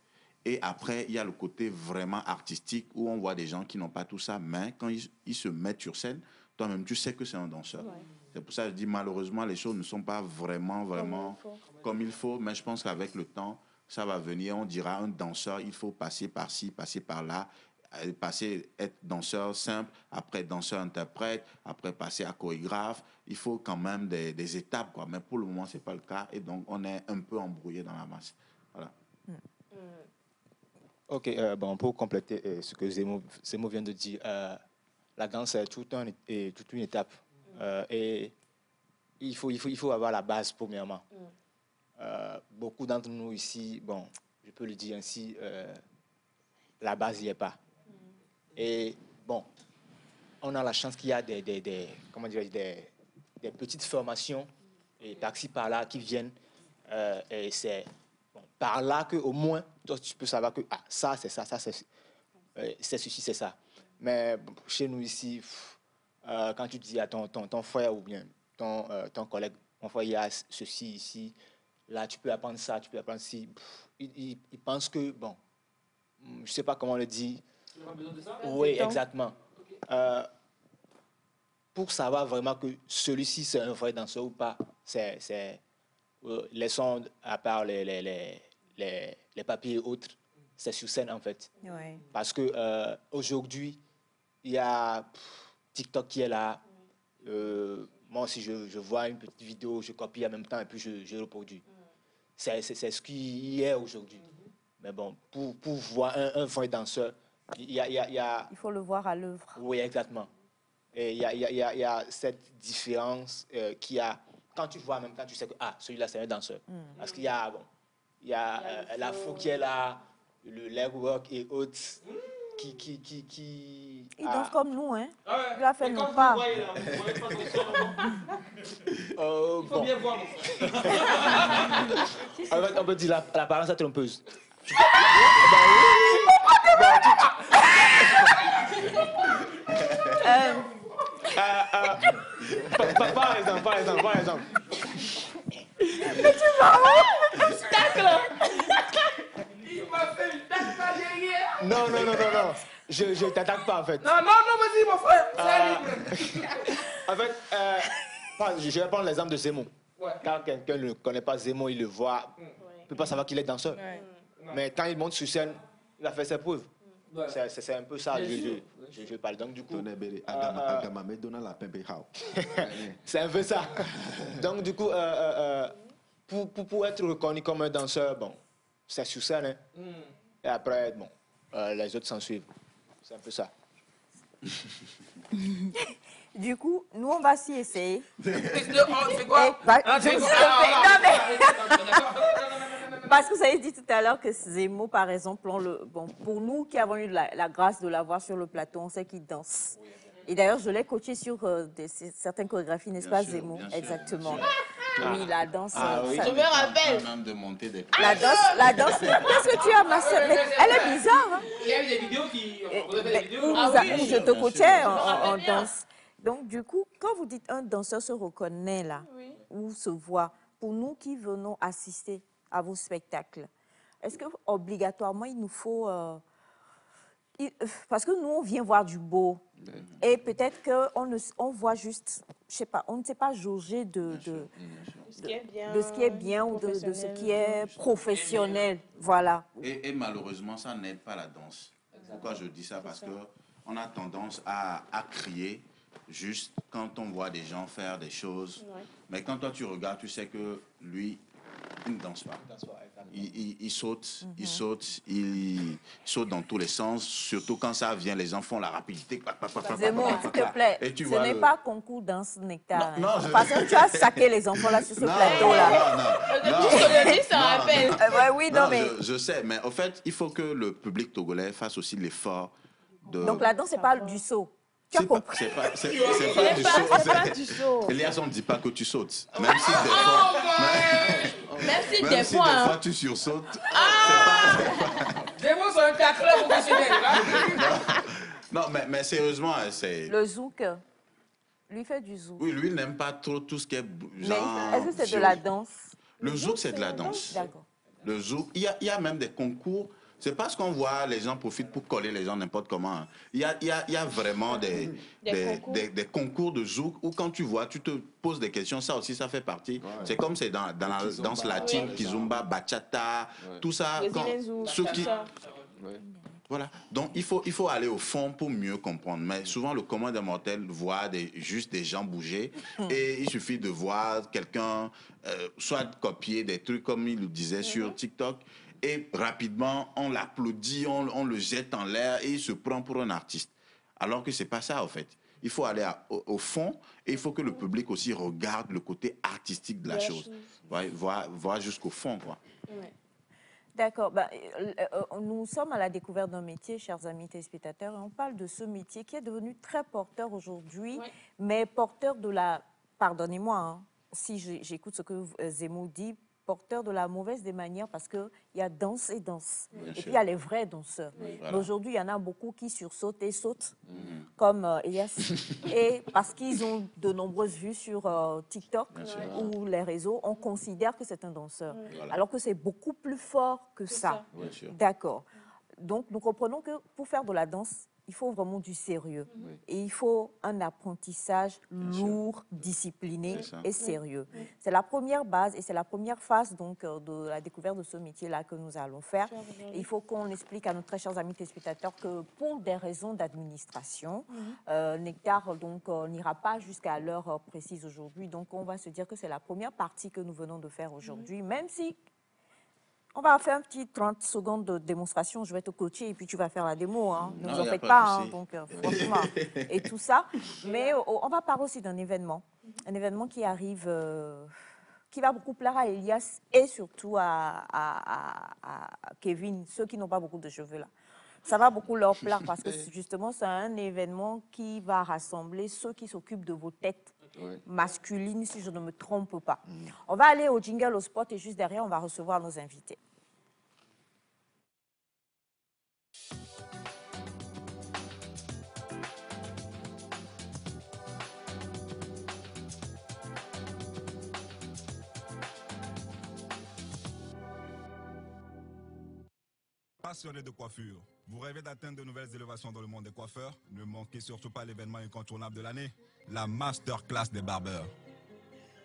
et après, il y a le côté vraiment artistique où on voit des gens qui n'ont pas tout ça, mais quand ils se mettent sur scène, toi-même, tu sais que c'est un danseur. C'est pour ça que je dis malheureusement, les choses ne sont pas vraiment comme il faut, mais je pense qu'avec le temps, ça va venir, on dira un danseur, il faut passer par-ci, passer par-là, être danseur simple, après danseur-interprète, après passer à chorégraphe. Il faut quand même des étapes, quoi. Mais pour le moment, ce n'est pas le cas et donc on est un peu embrouillé dans la masse. Voilà. Ok, bon, pour compléter ce que Zemo vient de dire, la danse est toute une étape et il faut avoir la base premièrement. Beaucoup d'entre nous ici, bon, je peux le dire ainsi, la base n'y est pas. Et bon, on a la chance qu'il y a des petites formations et par-ci par-là qui viennent. Et c'est par là qu'au moins, toi, tu peux savoir que ça, c'est ça, c'est ceci, c'est ça. Mais chez nous ici, quand tu dis à ton frère ou bien ton collègue, mon frère, il y a ceci ici, là, tu peux apprendre ça, tu peux apprendre ci. Il pense que, bon, je ne sais pas comment on le dit. Tu n'as pas besoin de ça? Oui, exactement. Okay. Pour savoir vraiment que celui-ci, c'est un vrai danseur ou pas, laissons à part les papiers et autres, c'est sur scène, en fait. Ouais. Parce que aujourd'hui, il y a TikTok qui est là. Moi aussi, je vois une petite vidéo, je copie en même temps et puis je reproduis. C'est ce qui est aujourd'hui. Mais bon, pour voir un vrai danseur, il y a... Il faut le voir à l'œuvre. Oui, exactement. Et il y a cette différence qu'il y a. Quand tu vois en même temps, tu sais que celui-là, c'est un danseur. Parce qu'il y a, l'afro qui est là, le leg work et autres qui il danse comme nous, hein. Il a fait nos pas. pas. Voyez, là, vous voyez pas il faut bien voir, mon frère. On peut dire l'apparence est trompeuse. Par exemple. Mais tu vas où? Il m'a fait une tête pas derrière. Non. Je t'attaque pas, en fait. Non, vas-y, mon frère. En fait, je vais prendre l'exemple de Zemo. Ouais. Quand quelqu'un ne connaît pas Zemo, il le voit, il ne peut pas savoir qu'il est danseur. Ouais. Mais quand il monte sur scène, il a fait ses preuves. Ouais. C'est un peu ça, je parle. Donc, du coup... c'est un peu ça. Donc, du coup, pour être reconnu comme un danseur, bon, c'est sur scène. Hein. Et après, bon, les autres s'en suivent. C'est un peu ça. Du coup, nous, on va s'y essayer. C'est quoi? Parce que vous avez dit tout à l'heure que Zemo, par exemple, pour nous qui avons eu la grâce de l'avoir sur le plateau, on sait qu'il danse. Et d'ailleurs, je l'ai coaché sur certaines chorégraphies, n'est-ce pas, Zemo? Exactement. Oui, la danse. Oui. Je me rappelle. Même de monter des la danse. Qu'est-ce que tu as, ma soeur? Elle est bizarre. Hein? Il y a eu des vidéos qui. Où je te coachais en danse. Donc, du coup, quand vous dites un danseur se reconnaît là, ou se voit, pour nous qui venons assister à vos spectacles, est-ce que obligatoirement il nous faut parce que nous, on vient voir du beau. Et peut-être qu'on voit juste, je sais pas, on ne sait pas jauger de ce qui est bien ou de ce qui est professionnel. Voilà. Et malheureusement, ça n'aide pas la danse. Pourquoi je dis ça? Parce qu'on a tendance à crier juste quand on voit des gens faire des choses. Ouais. Mais quand toi tu regardes, tu sais que lui, il ne danse pas. Il saute, il saute dans tous les sens, surtout quand ça vient, les enfants, la rapidité. Zemmour, s'il te plaît, ce n'est pas concours danse nectar. Non, hein. Parce que tu as saqué les enfants là sur ce plateau-là. Non, ça rappelle. Oui, non, mais... Je sais, mais en fait, il faut que le public togolais fasse aussi l'effort de... Donc la danse, c'est pas du saut. C'est pas du saut. Elias, on ne dit pas que tu sautes. Même si des fois... Même si des fois tu sursautes. Des mots sont un cacré professionnel. Non, mais sérieusement, c'est... Le zouk, lui fait du zouk. Oui, lui n'aime pas trop tout ce qui est genre... Mais est-ce que c'est de la danse? Le zouk, c'est de la danse. D'accord. Le zouk, il y a même des concours. C'est parce qu'on voit les gens profitent pour coller les gens n'importe comment. Il y a vraiment des concours de zouk où quand tu vois, tu te poses des questions. Ça aussi, ça fait partie. Ouais. C'est comme c'est dans la danse latine, kizomba, bachata, tout ça. Ceux qui... Voilà. Donc, il faut aller au fond pour mieux comprendre. Mais souvent, le commun des mortels voit juste des gens bouger. Et il suffit de voir quelqu'un soit copier des trucs comme il le disait sur TikTok. Et rapidement, on l'applaudit, on le jette en l'air et il se prend pour un artiste. Alors que ce n'est pas ça, en fait. Il faut aller au fond et il faut que le public aussi regarde le côté artistique de la chose. Ouais, voir jusqu'au fond, quoi. Ouais. D'accord. Nous sommes à la découverte d'un métier, chers amis téléspectateurs, et on parle de ce métier qui est devenu très porteur aujourd'hui, mais porteur de la... Pardonnez-moi, hein, si j'écoute ce que Zemmour dit, porteur de la mauvaise des manières parce qu'il y a danse et danse. Et puis il y a les vrais danseurs. Oui. Voilà. Mais aujourd'hui, il y en a beaucoup qui sursautent et sautent, comme Elias. Et parce qu'ils ont de nombreuses vues sur TikTok ou les réseaux, on considère que c'est un danseur. Voilà. Alors que c'est beaucoup plus fort que ça. D'accord. Donc, nous comprenons que pour faire de la danse, il faut vraiment du sérieux. Et il faut un apprentissage lourd, discipliné et sérieux. C'est la première base et c'est la première phase donc, de la découverte de ce métier-là que nous allons faire. Et il faut qu'on explique à nos très chers amis téléspectateurs que pour des raisons d'administration, Nectar n'ira pas jusqu'à l'heure précise aujourd'hui. Donc on va se dire que c'est la première partie que nous venons de faire aujourd'hui, même si... On va faire un petit 30 secondes de démonstration. Je vais te coacher et puis tu vas faire la démo. Hein. Ne vous en faites pas. Hein, donc, franchement, et tout ça. Mais on va parler aussi d'un événement. Un événement qui arrive, qui va beaucoup plaire à Elias et surtout à Kevin, ceux qui n'ont pas beaucoup de cheveux là. Ça va beaucoup leur plaire parce que justement, c'est un événement qui va rassembler ceux qui s'occupent de vos têtes. Masculine, si je ne me trompe pas. On va aller au jingle, au spot, et juste derrière, on va recevoir nos invités. Passionné de coiffure, vous rêvez d'atteindre de nouvelles élévations dans le monde des coiffeurs? Ne manquez surtout pas l'événement incontournable de l'année, la Masterclass des barbeurs.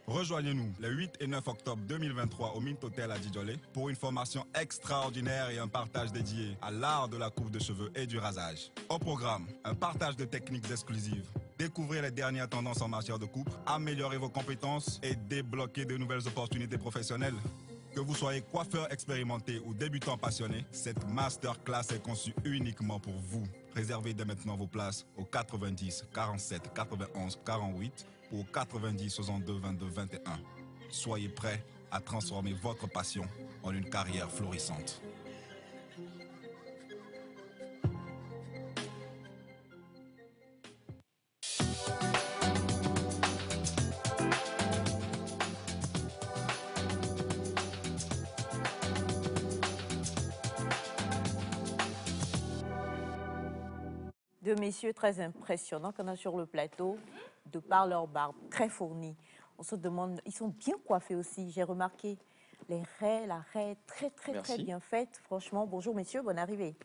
Rejoignez-nous le 8 et 9 octobre 2023 au Mint Hotel à Djidjolé pour une formation extraordinaire et un partage dédié à l'art de la coupe de cheveux et du rasage. Au programme, un partage de techniques exclusives. Découvrez les dernières tendances en matière de coupe, améliorez vos compétences et débloquez de nouvelles opportunités professionnelles. Que vous soyez coiffeur expérimenté ou débutant passionné, cette masterclass est conçue uniquement pour vous. Réservez dès maintenant vos places au 90 47 91 48 ou au 90 62 22 21. Soyez prêts à transformer votre passion en une carrière florissante. Deux messieurs très impressionnants qu'on a sur le plateau, de par leur barbe, très fournie. On se demande, ils sont bien coiffés aussi, j'ai remarqué. La raie, très bien faite, franchement. Bonjour messieurs, bonne arrivée.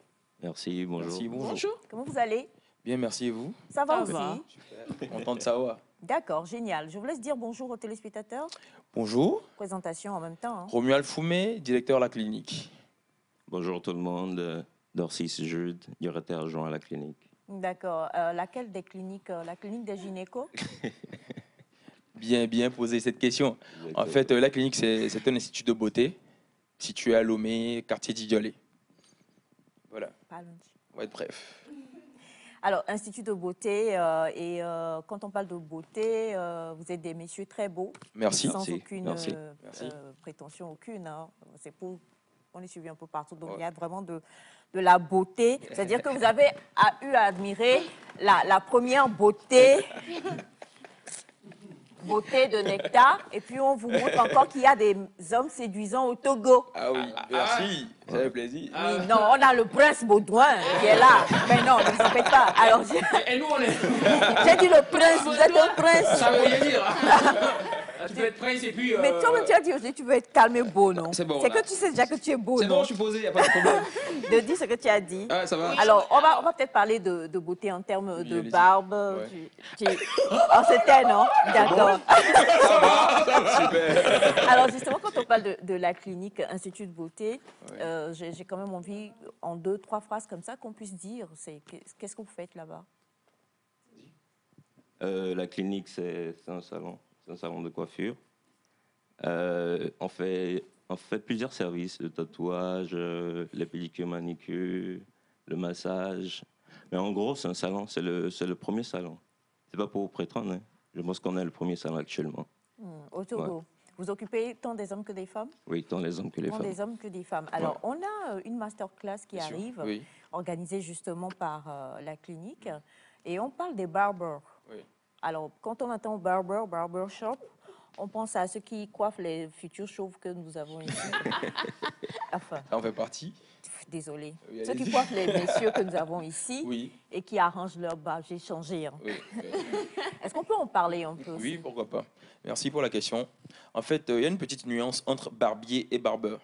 Merci, bonjour. Merci, bonjour. Comment vous allez? Bien, merci et vous? Ça va Ça aussi. va. Super. Content de savoir. D'accord, génial. Je vous laisse dire bonjour aux téléspectateurs. Bonjour, Présentation en même temps. Hein. Romuald Foumé, directeur de la clinique. Bonjour tout le monde. Dorcis Jude, directeur adjoint à la clinique. D'accord. Laquelle des cliniques? La clinique des gynécos? Bien posé cette question. En fait, la clinique, c'est un institut de beauté situé à Lomé, quartier d'Idiolé. Voilà. Pas loin. On va être bref. Alors, Institut de beauté, quand on parle de beauté, vous êtes des messieurs très beaux. Merci. Sans Merci. aucune Merci. prétention aucune. Hein. C'est pour... On est suivi un peu partout, donc il y a vraiment de la beauté. C'est-à-dire que vous avez eu à admirer la première beauté de Nectar. Et puis, on vous montre encore qu'il y a des hommes séduisants au Togo. Ah oui, merci. Ça fait plaisir. Oui, non, on a le prince Baudouin qui est là. Mais non, ne vous en faites pas. Alors, Et nous, on est... j'ai dit le prince, vous êtes un prince. Ça veut rien dire. Tu veux être prince et puis... Mais toi-même, tu as dit aussi tu veux être calme et beau, non? C'est bon, C'est là. que tu sais déjà que tu es beau, C'est non? bon, je suis posé, il n'y a pas de problème. De dire ce que tu as dit. Ah, ça va. Alors, on va peut-être parler de beauté en termes de allez-y. barbe. Ouais. Oh, c'était, non? D'accord. Ça va, super. Alors, justement, quand on parle de la clinique Institut de beauté, j'ai quand même envie, en 2-3 phrases comme ça, qu'on puisse dire qu'est-ce que vous faites là-bas? La clinique, c'est un salon de coiffure. On fait plusieurs services, le tatouage, les pédicures, manicures, le massage. Mais en gros, c'est un salon, c'est le premier salon. C'est pas pour vous prétendre, hein. Je pense qu'on est le premier salon actuellement. Au Togo. Ouais. Vous occupez tant des hommes que des femmes? Oui, tant les hommes que les Tant femmes. des hommes que des femmes. Alors, on a une masterclass qui Bien sûr, arrive, oui. organisée justement par la clinique, et on parle des barbers. Oui. Alors, quand on entend barber shop, on pense à ceux qui coiffent les futurs chauves que nous avons ici. Enfin, Ça en fait partie. désolé. Oui, Ceux qui allez-y. coiffent les messieurs que nous avons ici Oui. et qui arrangent leur barbe. J'ai changé. Hein. Oui. Est-ce qu'on peut en parler un peu Oui, aussi? pourquoi pas. Merci pour la question. En fait, il y a une petite nuance entre barbier et barbeur.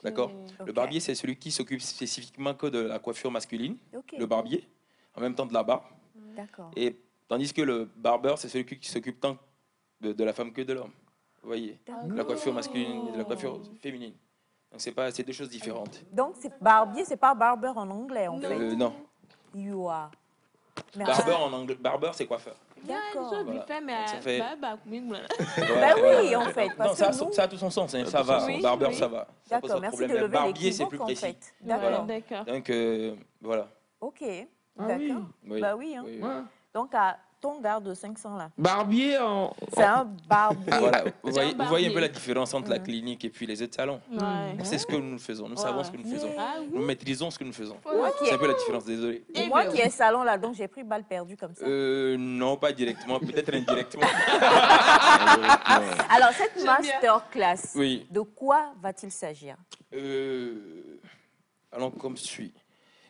D'accord. Le Ok. barbier, c'est celui qui s'occupe spécifiquement que de la coiffure masculine, Ok. le barbier, en même temps de la barbe. D'accord. Et tandis que le barbeur, c'est celui qui s'occupe tant de la femme que de l'homme. Vous voyez, de la coiffure masculine et de la coiffure féminine. Donc c'est deux choses différentes. Donc, barbier, c'est pas barber en anglais, en fait. Non. You are. Merci. Barbeur en anglais, barbeur c'est coiffeur. D'accord. Voilà. Ça fait- Ben Voilà. oui, en fait. Parce Non, que nous... ça a tout son sens, hein, ça va. Oui, Barbeur, oui. ça va. Ça pose D'accord, pas de merci problème. de Mais lever barbier, c'est l'équivoque, plus en précis. fait. D'accord. D'accord. Donc, voilà. Ok, Ah d'accord. oui. Bah oui. Hein. Oui. Donc, à ton gars de 500 là. Barbier en... C'est un barbier. Voilà, vous C'est un voyez un peu barbier. la différence entre la clinique et puis les autres salons. Ouais. C'est ce que nous faisons, nous savons ce que nous faisons. Ah Nous maîtrisons ce que nous faisons. Moi qui C'est un ai, peu la différence, désolé. moi qui ai salon là, donc j'ai pris balle perdue comme ça. Non, pas directement, peut-être indirectement. Alors, cette masterclass, Oui. de quoi va-t-il s'agir? Allons comme suit.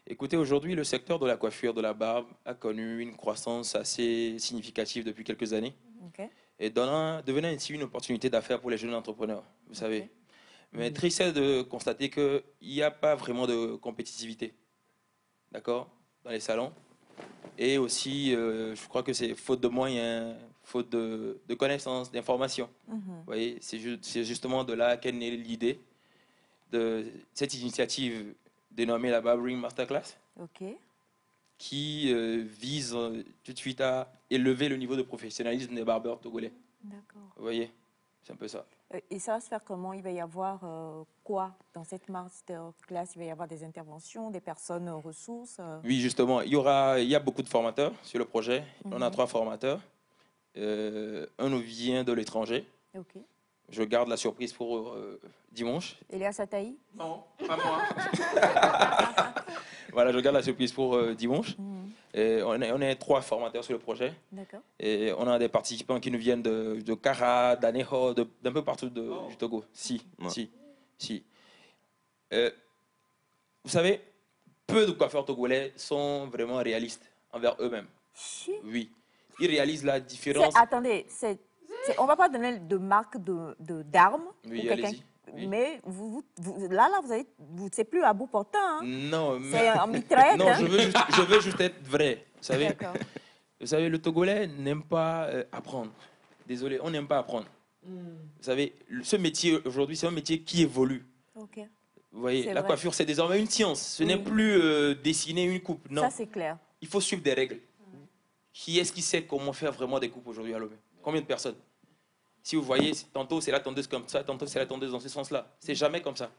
Écoutez, aujourd'hui, le secteur de la coiffure, de la barbe, a connu une croissance assez significative depuis quelques années Ok. et devenant ainsi une opportunité d'affaires pour les jeunes entrepreneurs, vous savez. Mais triste est de constater qu'il n'y a pas vraiment de compétitivité, d'accord, dans les salons. Et aussi, je crois que c'est faute de moyens, faute de connaissances, d'informations. Vous voyez, c'est justement de là qu'est née l'idée de cette initiative dénommée la Barbering Masterclass, Ok. qui vise tout de suite à élever le niveau de professionnalisme des barbeurs togolais. D'accord. Vous voyez, c'est un peu ça. Et ça va se faire comment? Il va y avoir quoi dans cette masterclass? Il va y avoir des interventions, des personnes ressources Oui, justement, il y a beaucoup de formateurs sur le projet. On a 3 formateurs. Un nous vient de l'étranger. Ok. Je garde la surprise pour dimanche. Elias Ataï? Non, pas moi. Voilà, je garde la surprise pour dimanche. Et on est 3 formateurs sur le projet. D'accord. Et on a des participants qui nous viennent de Kara, d'Aneho, d'un peu partout du Togo. Si. Vous savez, peu de coiffeurs togolais sont vraiment réalistes envers eux-mêmes. Oui. Ils réalisent la différence. Attendez, on ne va pas donner de marque d'armes Oui, pour quelqu'un. allez-y. Mais là, c'est plus à bout portant. Hein. Non, mais... C'est en mitraillette. Non, hein. je veux juste être vrai. Vous savez, le Togolais n'aime pas apprendre. Désolé, on n'aime pas apprendre. Vous savez, ce métier aujourd'hui, c'est un métier qui évolue. Okay. Vous voyez, la coiffure, c'est désormais une science. Ce n'est plus dessiner une coupe. Non. Ça, c'est clair. Il faut suivre des règles. Qui est-ce qui sait comment faire vraiment des coupes aujourd'hui à Lomé? Combien de personnes? Si vous voyez, tantôt c'est la tondeuse comme ça, tantôt c'est la tondeuse dans ce sens-là. C'est jamais comme ça.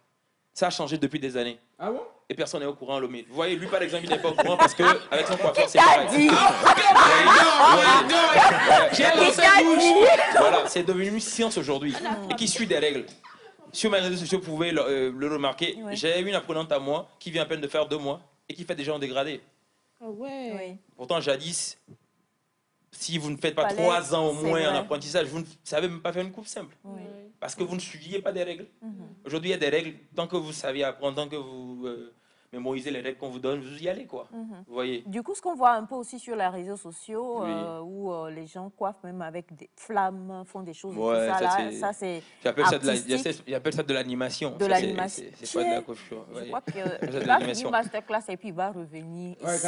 Ça a changé depuis des années. Ah bon? Et personne n'est au courant à Lomé. Vous voyez, lui par exemple, il n'est pas au courant parce qu'avec son coiffeur, c'est pareil. J'ai lancé bouche. Voilà, c'est devenu une science aujourd'hui et qui suit des règles. Sur mes réseaux sociaux, vous pouvez le remarquer. J'ai une apprenante à moi qui vient à peine de faire 2 mois et qui fait déjà en dégradé. Ah ouais. Pourtant, jadis, si vous ne faites pas 3 ans au moins en apprentissage, vous ne savez même pas faire une coupe simple. Oui. Parce que vous ne suiviez pas des règles. Aujourd'hui, il y a des règles. Tant que vous saviez apprendre, tant que vous mémorisez les règles qu'on vous donne, vous y allez, quoi. Vous voyez. Du coup, ce qu'on voit un peu aussi sur les réseaux sociaux, où les gens coiffent même avec des flammes, font des choses, Ouais, et tout ça, ça c'est j'appelle ça de l'animation. De l'animation. C'est pas de la coiffure. Je crois qu'il va finir masterclass et puis il va revenir Ouais, ici.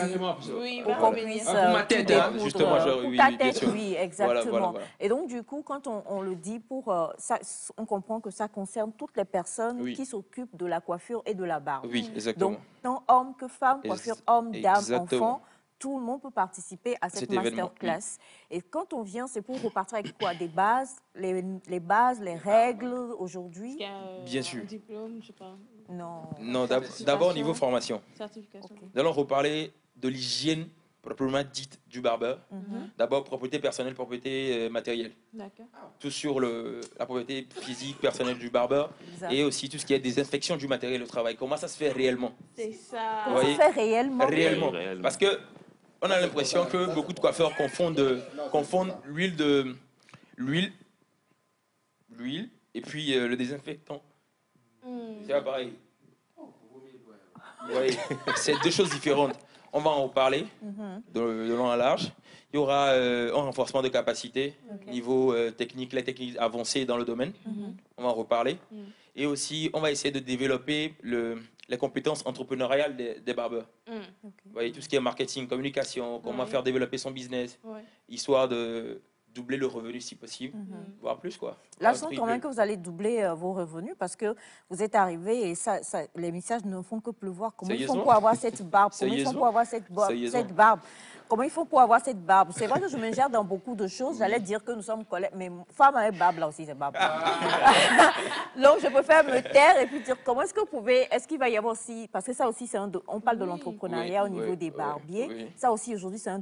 Oui, Pour qu'on puisse pour ma tête, hein, justement, pour ta tête, bien sûr. oui, exactement. Voilà. Et donc, du coup, quand on le dit, ça, on comprend que ça concerne toutes les personnes qui s'occupent de la coiffure et de la barbe. Oui, exactement. Donc, tant hommes que femmes, coiffure homme, dame, Exactement. enfant, tout le monde peut participer à cette masterclass. Et quand on vient, c'est pour repartir avec quoi? Des bases, les bases, les règles aujourd'hui? Bien sûr. Un diplôme, je sais pas. Non, d'abord niveau formation. Certification. Nous allons reparler de l'hygiène proprement dite du barbeur. D'abord, propriété personnelle, propriété matérielle. D'accord. Tout sur la propriété physique, personnelle du barbeur. Exact. Et aussi tout ce qui est désinfection du matériel de travail. Comment ça se fait réellement? C'est ça. Comment ça se fait réellement? Réellement. Parce que on a l'impression que beaucoup de coiffeurs confondent l'huile et puis le désinfectant. C'est pas pareil. Vous voyez, c'est 2 choses différentes. On va en reparler de long à large. Il y aura un renforcement de capacité, niveau technique, les techniques avancées dans le domaine. On va en reparler. Et aussi, on va essayer de développer les compétences entrepreneuriales des barbeurs. Vous voyez, tout ce qui est marketing, communication, comment faire développer son business, histoire de doubler le revenu si possible, voire plus, quoi. Là, je sens quand même que vous allez doubler vos revenus parce que vous êtes arrivé et les messages ne font que pleuvoir. Comment ils font pour avoir cette barbe? Comment ils font pour avoir cette barbe? Comment ils font pour avoir cette barbe? C'est vrai que je me gère dans beaucoup de choses. J'allais dire que nous sommes collègues, mais femme avec barbe, là aussi, c'est barbe. Donc, je préfère me taire et puis dire comment est-ce que vous pouvez... Est-ce qu'il va y avoir aussi... Parce que ça aussi, on parle de l'entrepreneuriat au niveau des barbiers. Ça aussi, aujourd'hui, c'est un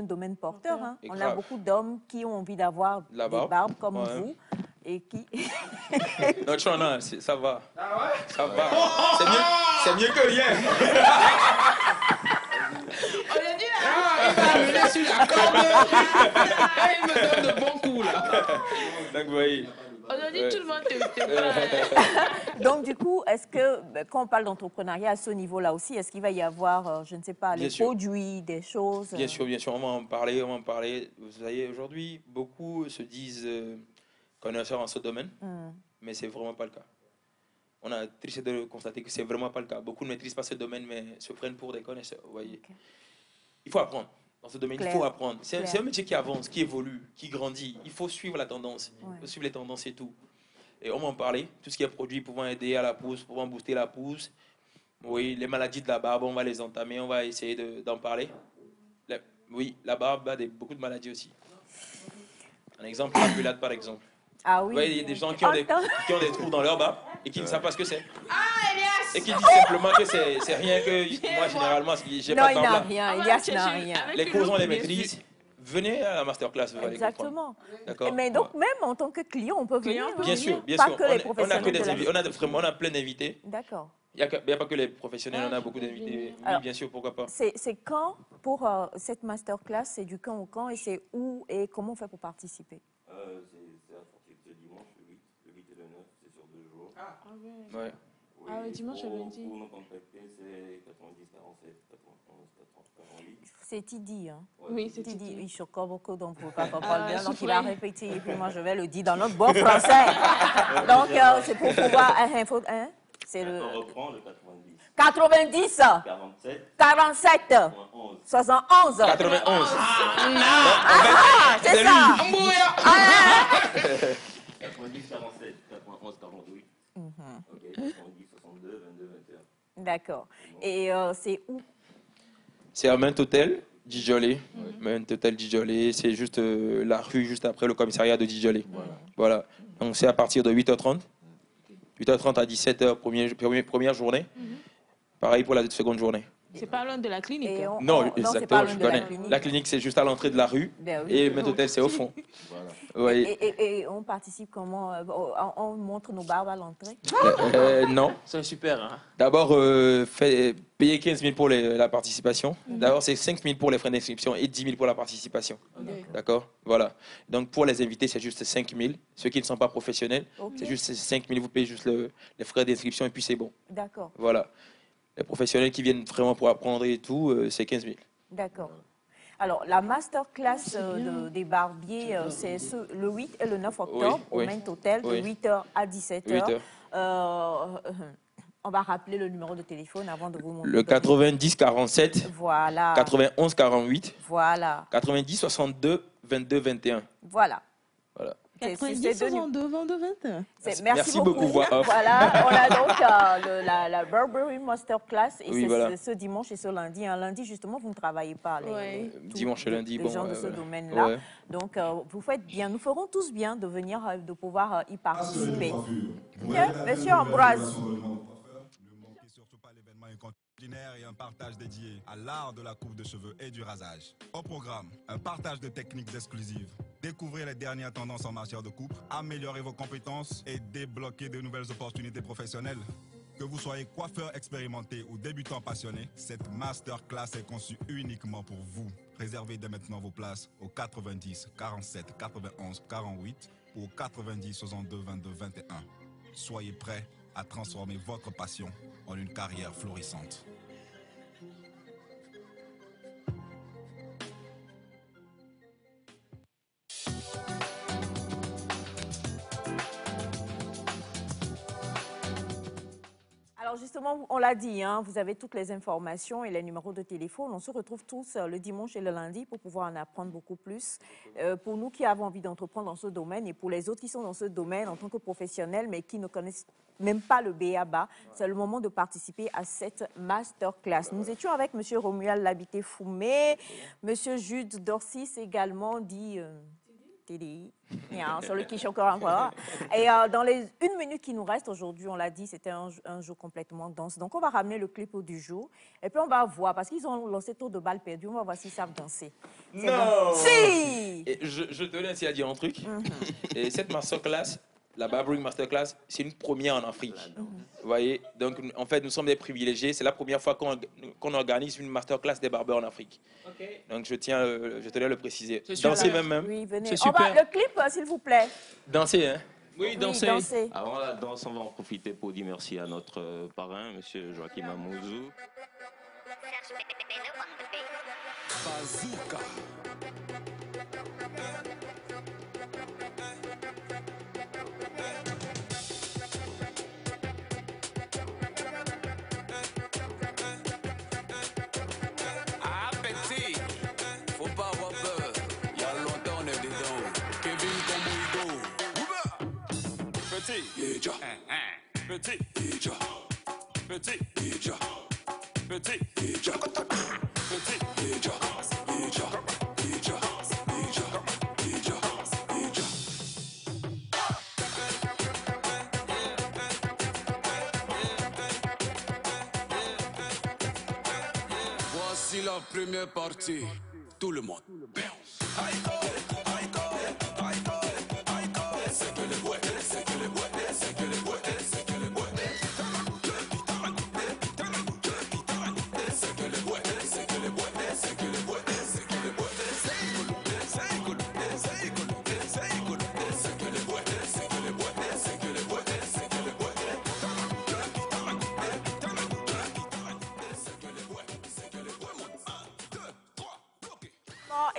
domaine porteur. Hein. On a beaucoup d'hommes qui ont envie d'avoir des barbes comme vous. Et qui... Non, ça va. Ah ouais? Ça va. C'est mieux que rien. Aujourd'hui, là, il va amener sur la corde. Il me donne de bons coups, là. Donc, vous voyez. Aujourd'hui, tout le monde te prend. Donc, du coup, est-ce que, quand on parle d'entrepreneuriat à ce niveau-là aussi, est-ce qu'il va y avoir, je ne sais pas, les produits, des choses? Bien sûr, on va en parler. Vous savez, aujourd'hui, beaucoup se disent connaisseurs en ce domaine, mais c'est vraiment pas le cas. On a triste de constater que c'est vraiment pas le cas. Beaucoup ne maîtrisent pas ce domaine, mais se prennent pour des connaisseurs. Vous voyez. Il faut apprendre. Dans ce domaine, il faut apprendre. C'est un métier qui avance, qui évolue, qui grandit. Il faut suivre la tendance. Il faut suivre les tendances et tout. Et on va en parler. Tout ce qui est produit pouvant aider à la pousse, pouvant booster la pousse. Oui, les maladies de la barbe, on va les entamer. On va essayer d'en parler. Oui, la barbe a beaucoup de maladies aussi. Un exemple, la pelade par exemple. Ah oui. Vous voyez, il y a des gens qui ont des trous dans leur barbe et qui ne savent pas ce que c'est. Ah, Elias! Et qui disent simplement que c'est rien que... Moi, généralement, j'ai pas de barbe là. Non, il n'a rien. Elias n'a rien. Les causes, on les maîtrise. Venez à la masterclass, vous allez Exactement. D'accord. Mais donc, même en tant que client, on peut venir. Bien sûr, bien pas sûr. Que les professionnels on a plein d'invités. D'accord. Il n'y a pas que les professionnels, on a beaucoup d'invités. Oui, bien sûr, pourquoi pas. C'est quand pour cette masterclass? C'est du quand au quand et c'est où et comment on fait pour participer? C'est à partir de dimanche, le 8 et le 9, c'est sur 2 jours. Ah ouais. Ouais. Ah ouais, dimanche et lundi. Pour nous contacter, c'est 90 47 91 88. C'est Tidi. Hein. Oui, c'est Tidi. Tidi. Il choque beaucoup, donc vous ne pouvez pas comprendre bien. Donc il va répéter et puis moi je vais le dire dans notre bon français. Donc c'est pour pouvoir. C'est le. On reprend le 90. 90. 47. 71. 91. C'est ça. 90, 47, 91, 48. Ok, 70, 62, 22, 21. D'accord. Et c'est où? C'est à Main Hôtel, Djidjolé. Main Hôtel Djidjolé, c'est juste la rue juste après le commissariat de Djidjolé. Voilà. Donc c'est à partir de 8h30. 8h30 à 17h, première journée. Pareil pour la seconde journée. C'est pas loin de la clinique. Non, exactement, je connais. La clinique, c'est juste à l'entrée de la rue. Ben oui. Et Main Hôtel, c'est au fond. Ouais. Et on participe comment? On montre nos barbes à l'entrée? Non. C'est super. Hein? D'abord, payer 15 000 pour la participation. D'abord, c'est 5 000 pour les frais d'inscription et 10 000 pour la participation. D'accord. Voilà. Donc, pour les invités, c'est juste 5 000. Ceux qui ne sont pas professionnels, c'est juste 5 000. Vous payez juste les frais d'inscription et puis c'est bon. D'accord. Voilà. Les professionnels qui viennent vraiment pour apprendre et tout, c'est 15 000. D'accord. Alors, la masterclass des barbiers, c'est le 8 et le 9 octobre au Main Hôtel, de 8h à 17h. On va rappeler le numéro de téléphone avant de vous montrer. Le 90 47. Voilà. 91 48. Voilà. 90 62 22 21. Voilà. Voilà. 90, 62, 22, 21. Merci beaucoup. Voilà, on a donc la Burberry Masterclass et c'est ce dimanche et ce lundi. Un lundi, justement, vous ne travaillez pas. Dimanche et lundi, les gens de ce domaine-là. Ouais. Donc, vous faites bien. Nous ferons tous bien de venir, de pouvoir y participer. Bien, monsieur Ambroise. Et un partage dédié à l'art de la coupe de cheveux et du rasage. Au programme, un partage de techniques exclusives. Découvrez les dernières tendances en matière de coupe, améliorez vos compétences et débloquez de nouvelles opportunités professionnelles. Que vous soyez coiffeur expérimenté ou débutant passionné, cette masterclass est conçue uniquement pour vous. Réservez dès maintenant vos places au 90 47 91 48 ou au 90 62 22 21. Soyez prêts à transformer votre passion en une carrière florissante. Alors justement, on l'a dit, hein, vous avez toutes les informations et les numéros de téléphone. On se retrouve tous le dimanche et le lundi pour pouvoir en apprendre beaucoup plus. Pour nous qui avons envie d'entreprendre dans ce domaine et pour les autres qui sont dans ce domaine en tant que professionnels mais qui ne connaissent même pas le B.A.B.A., c'est le moment de participer à cette masterclass. Nous étions avec M. Romuald Labité-Foumé, M. Jude Dorsis également dit... Tidi, celui qui choque encore. Et dans les 1 minute qui nous reste aujourd'hui, on l'a dit, c'était un jour complètement dense. Donc, on va ramener le clip du jour. Et puis, on va voir, parce qu'ils ont lancé taux de balles perdues, on va voir s'ils savent danser. Non bon. Si et je tenais ainsi à dire un truc. Et cette masterclass, la Burberry Masterclass, c'est une première en Afrique. Vous voyez? Donc, en fait, nous sommes des privilégiés. C'est la première fois qu'on organise une masterclass des barbeurs en Afrique. Donc, je tenais à le préciser. Dansez même. Oui, venez. C'est super. Le clip, s'il vous plaît. Dansez, hein? Oui, dansez. Avant la danse, on va en profiter pour dire merci à notre parrain, M. Joachim Amouzou. Bazooka. Faut pas avoir peur, il y a longtemps on est dedans. Kevin Komouigo. Petit, Ija. Petit, Ija. Petit, Ija. Petit, Ija. Petit, Ija. Ija. Ija. Ija. Ija. Voici la première partie. Tout le monde.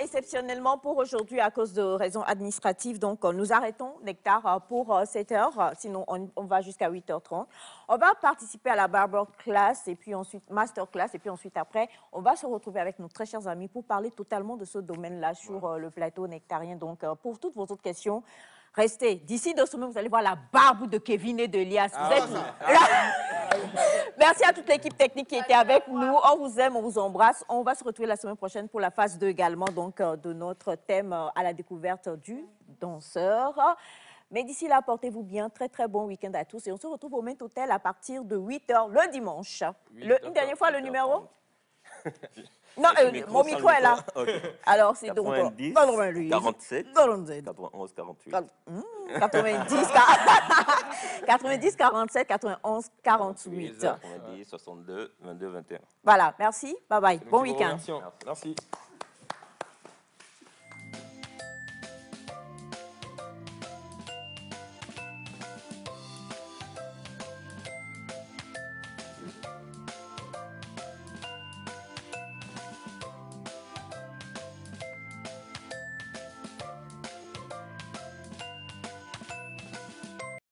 exceptionnellement pour aujourd'hui, à cause de raisons administratives, donc nous arrêtons Nectar pour 7 heures, sinon on va jusqu'à 8h30. On va participer à la barber class et puis ensuite master class et puis ensuite après, on va se retrouver avec nos très chers amis pour parler totalement de ce domaine-là sur le plateau nectarien. Donc pour toutes vos autres questions, restez. D'ici 2 semaines, vous allez voir la barbe de Kevin et de Lias. Merci à toute l'équipe technique qui était avec nous. On vous aime, on vous embrasse. On va se retrouver la semaine prochaine pour la phase 2 également, donc de notre thème à la découverte du danseur. Mais d'ici là, portez-vous bien. Très, très bon week-end à tous. Et on se retrouve au Mint Hotel à partir de 8h le dimanche. Une dernière fois, le numéro Non, mon micro est là. Okay. Alors, c'est donc 90, 47, 91, 48. 90, 47, 91, 48. 90, 62, 22, 21. Voilà, merci. Bye bye. Bon week-end. Merci.